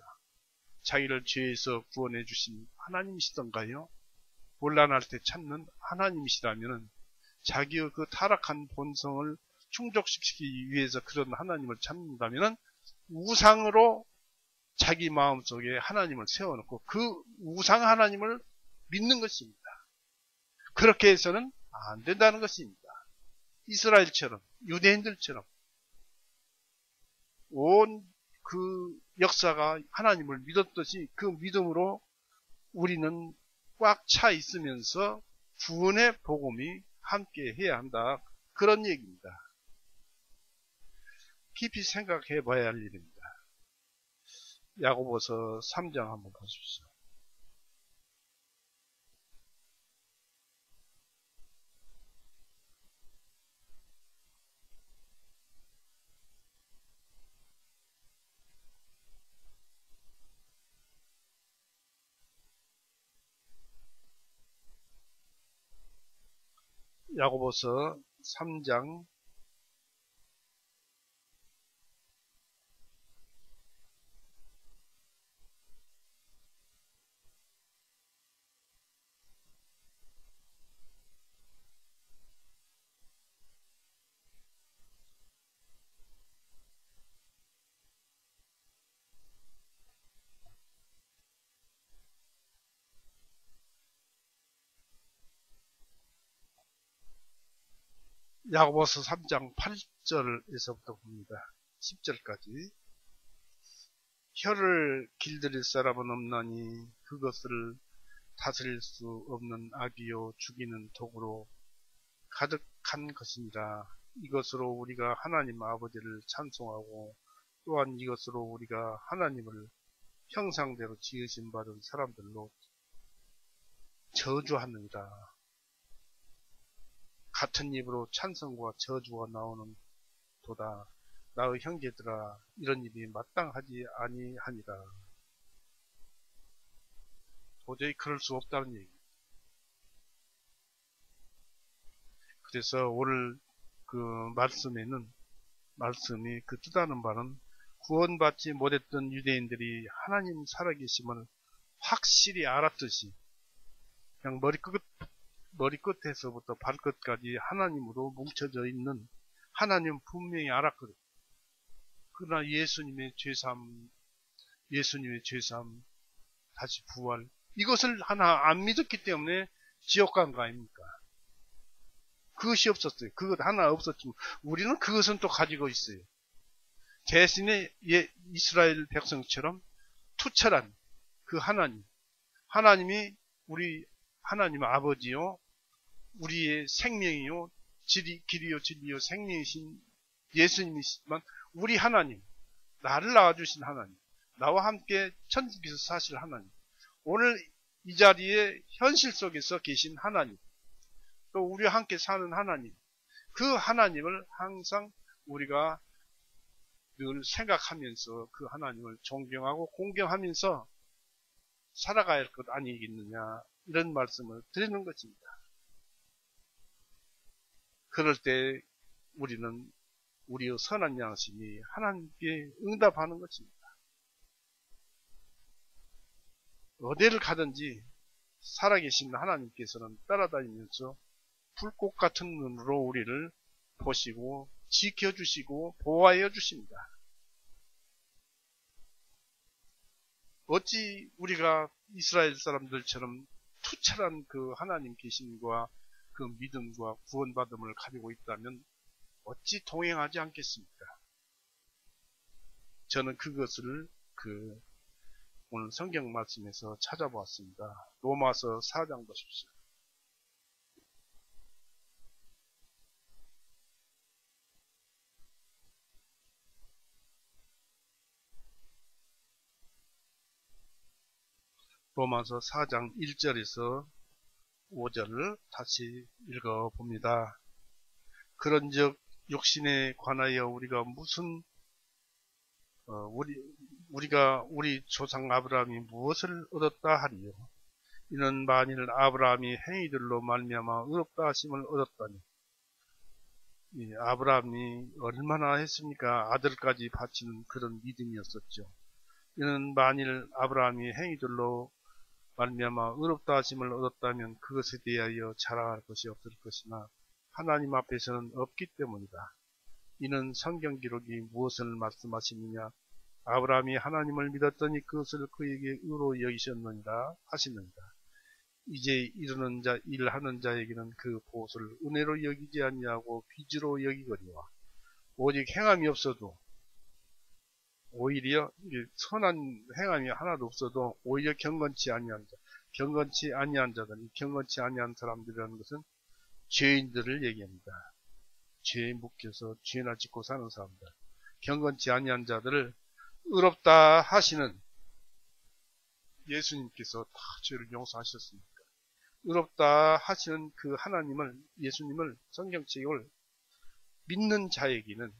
자기를 죄에서 구원해 주신 하나님이시던가요? 곤란할 때 찾는 하나님이시라면 자기의 그 타락한 본성을 충족시키기 위해서 그런 하나님을 찾는다면 우상으로 자기 마음속에 하나님을 세워놓고 그 우상 하나님을 믿는 것입니다. 그렇게 해서는 안 된다는 것입니다. 이스라엘처럼 유대인들처럼 온 그 역사가 하나님을 믿었듯이 그 믿음으로 우리는 꽉 차 있으면서 구원의 복음이 함께 해야 한다. 그런 얘기입니다. 깊이 생각해 봐야 할 일입니다. 야고보서 3장 한번 보십시오. 야고보서 3장 8절에서부터 봅니다. 10절까지. 혀를 길들일 사람은 없나니 그것을 다스릴 수 없는 악이요 죽이는 독으로 가득한 것이니라. 이것으로 우리가 하나님 아버지를 찬송하고 또한 이것으로 우리가 하나님을 형상대로 지으신 받은 사람들로 저주하느니라. 같은 입으로 찬송과 저주가 나오는 도다. 나의 형제들아, 이런 일이 마땅하지 아니하니라. 도저히 그럴 수 없다는 얘기. 그래서 오늘 그 말씀이 그 뜻하는 바는 구원받지 못했던 유대인들이 하나님 살아계심을 확실히 알았듯이 그냥 머리끝에서부터 발끝까지 하나님으로 뭉쳐져 있는 하나님 분명히 알았거든요. 그러나 예수님의 죄삼, 다시 부활, 이것을 하나 안 믿었기 때문에 지옥 간 거 아닙니까? 그것이 없었어요. 그것 하나 없었지만 우리는 그것은 또 가지고 있어요. 대신에 이스라엘 백성처럼 투철한 그 하나님이 우리 하나님 아버지요, 우리의 생명이요, 길이요 진리요 생명이신 예수님이시지만 우리 하나님, 나를 낳아주신 하나님, 나와 함께 천국에서 사실 하나님, 오늘 이 자리에 현실 속에서 계신 하나님, 또 우리와 함께 사는 하나님, 그 하나님을 항상 우리가 늘 생각하면서 그 하나님을 존경하고 공경하면서 살아가야 할 것 아니겠느냐, 이런 말씀을 드리는 것입니다. 그럴 때 우리는 우리의 선한 양심이 하나님께 응답하는 것입니다. 어디를 가든지 살아계신 하나님께서는 따라다니면서 불꽃 같은 눈으로 우리를 보시고 지켜주시고 보호하여 주십니다. 어찌 우리가 이스라엘 사람들처럼 투철한 그 하나님 계심과 그 믿음과 구원받음을 가지고 있다면 어찌 동행하지 않겠습니까? 저는 그것을 오늘 성경 말씀에서 찾아보았습니다. 로마서 4장 보십시오. 로마서 4장 1절에서 5절을 다시 읽어봅니다. 그런즉 육신에 관하여 우리가 무슨 우리 조상 아브라함이 무엇을 얻었다 하리요? 이는 만일 아브라함이 행위들로 말미암아 의롭다 하심을 얻었다니, 아브라함이 얼마나 했습니까? 아들까지 바치는 그런 믿음이었었죠. 이는 만일 아브라함이 행위들로 말미암아 의롭다 하심을 얻었다면 그것에 대하여 자랑할 것이 없을 것이나 하나님 앞에서는 없기 때문이다. 이는 성경 기록이 무엇을 말씀하시느냐? 아브라함이 하나님을 믿었더니 그것을 그에게 의로 여기셨느니라 하시느니라. 이제 일하는 자에게는 그 보옷을 은혜로 여기지 아니하고 빚으로 여기거니와, 오직 행함이 없어도, 오히려 선한 행함이 하나도 없어도 오히려 경건치 아니한 자들, 경건치 아니한 사람들이라는 것은 죄인들을 얘기합니다. 죄에 묶여서 죄나 짓고 사는 사람들, 경건치 아니한 자들을 의롭다 하시는 예수님께서 다 죄를 용서하셨습니까? 의롭다 하시는 그 하나님을, 예수님을, 성경책을 믿는 자에게는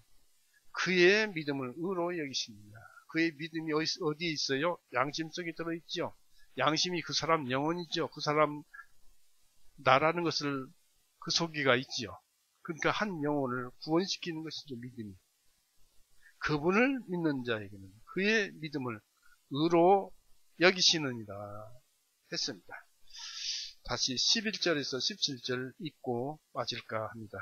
그의 믿음을 의로 여기십니다. 그의 믿음이 어디에 있어요? 양심 속에 들어있죠. 양심이 그 사람 영혼이죠. 그 사람 나라는 것을 그 속에가 있지요. 그러니까 한 영혼을 구원시키는 것이죠, 믿음이. 그분을 믿는 자에게는 그의 믿음을 의로 여기시느니라 했습니다. 다시 11절에서 17절 읽고 마칠까 합니다.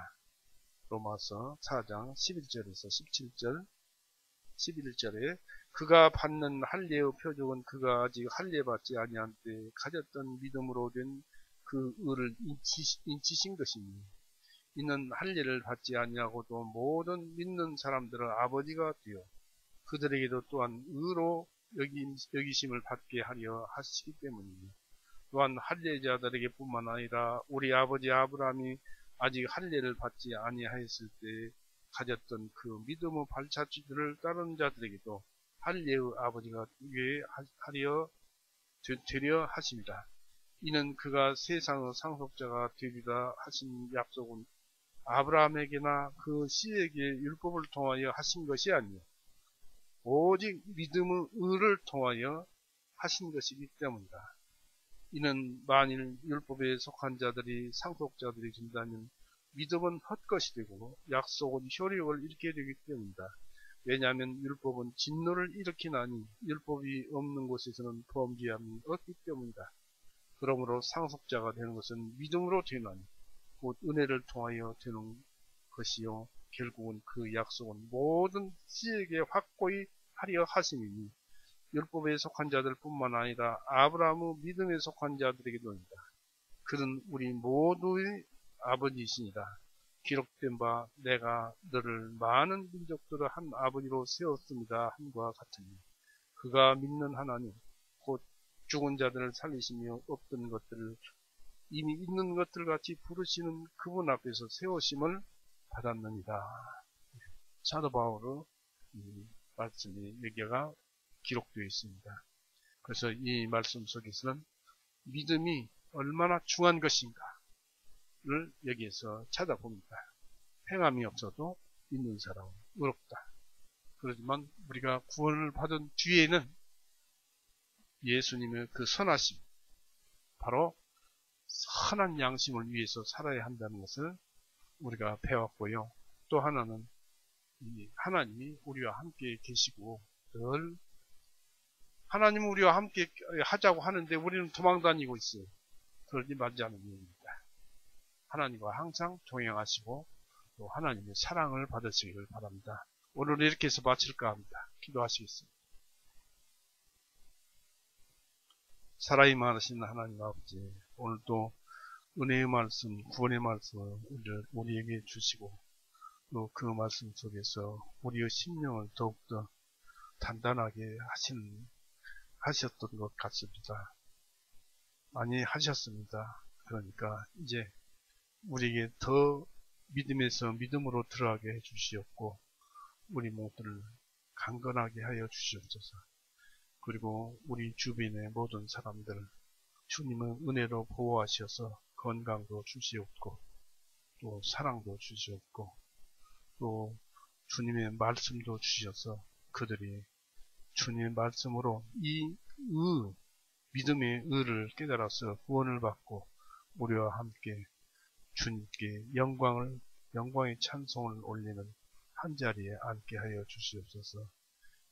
로마서 4장 11절에서 17절, 11절에 그가 받는 할례의 표적은 그가 아직 할례 받지 아니한 때 가졌던 믿음으로 된 그 의를 인치신 것이니, 이는 할례를 받지 아니하고도 모든 믿는 사람들은 아버지가 되어 그들에게도 또한 의로 여기심을 받게 하려 하시기 때문이니, 또한 할례자들에게 뿐만 아니라 우리 아버지 아브라함이 아직 할례를 받지 아니하였을 때 가졌던 그 믿음의 발자취들을 따르는 자들에게도 할례의 아버지가 되게 되려 하십니다. 이는 그가 세상의 상속자가 되리라 하신 약속은 아브라함에게나 그 씨에게 율법을 통하여 하신 것이 아니요 오직 믿음의 의를 통하여 하신 것이기 때문이다. 이는 만일 율법에 속한 자들이 상속자들이 된다면 믿음은 헛것이 되고 약속은 효력을 잃게 되기 때문이다. 왜냐하면 율법은 진노를 일으키나니 율법이 없는 곳에서는 범죄함이 없기 때문이다. 그러므로 상속자가 되는 것은 믿음으로 되나니 곧 은혜를 통하여 되는 것이요 결국은 그 약속은 모든 씨에게 확고히 하려 하심이니 율법에 속한 자들뿐만 아니라 아브라함의 믿음에 속한 자들에게도입니다. 그는 우리 모두의 아버지이시니라. 기록된 바 내가 너를 많은 민족들의 한 아버지로 세웠습니다 함과 같으니 그가 믿는 하나님 곧 죽은 자들을 살리시며 없던 것들을 이미 있는 것들 같이 부르시는 그분 앞에서 세우심을 받았느니라. 사도 바울의 말씀이 여기가 기록되어 있습니다. 그래서 이 말씀 속에서는 믿음이 얼마나 중요한 것인가를 여기에서 찾아봅니다. 행함이 없어도 믿는 사람은 의롭다. 그렇지만 우리가 구원을 받은 뒤에는 예수님의 그 선하심, 바로 선한 양심을 위해서 살아야 한다는 것을 우리가 배웠고요. 또 하나는 하나님이 우리와 함께 계시고 늘 하나님은 우리와 함께 하자고 하는데 우리는 도망다니고 있어요. 그러지 말지 않은 얘기입니다. 하나님과 항상 동행하시고 또 하나님의 사랑을 받으시길 바랍니다. 오늘 이렇게 해서 마칠까 합니다. 기도하시겠습니다. 사랑이 많으신 하나님 아버지, 오늘도 은혜의 말씀, 구원의 말씀을 우리에게 주시고 또 그 말씀 속에서 우리의 심령을 더욱더 단단하게 하셨던 것 같습니다. 많이 하셨습니다. 그러니까 이제 우리에게 더 믿음에서 믿음으로 들어가게 해주시옵고 우리 모두를 강건하게 하여 주시옵소서. 그리고 우리 주변의 모든 사람들 주님의 은혜로 보호하셔서 건강도 주시옵고 또 사랑도 주시옵고 또 주님의 말씀도 주셔서 그들이 주님의 말씀으로 이 믿음의 의를 깨달아서 구원을 받고 우리와 함께 주님께 영광의 찬송을 올리는 한자리에 앉게 하여 주시옵소서.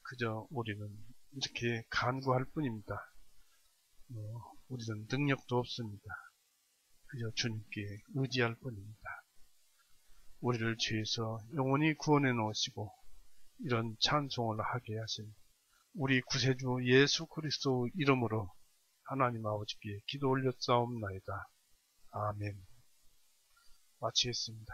그저 우리는 이렇게 간구할 뿐입니다. 우리는 능력도 없습니다. 그저 주님께 의지할 뿐입니다. 우리를 죄에서 영원히 구원해 놓으시고 이런 찬송을 하게 하신 우리 구세주 예수 그리스도 이름으로 하나님 아버지께 기도 올렸사옵나이다. 아멘. 마치겠습니다.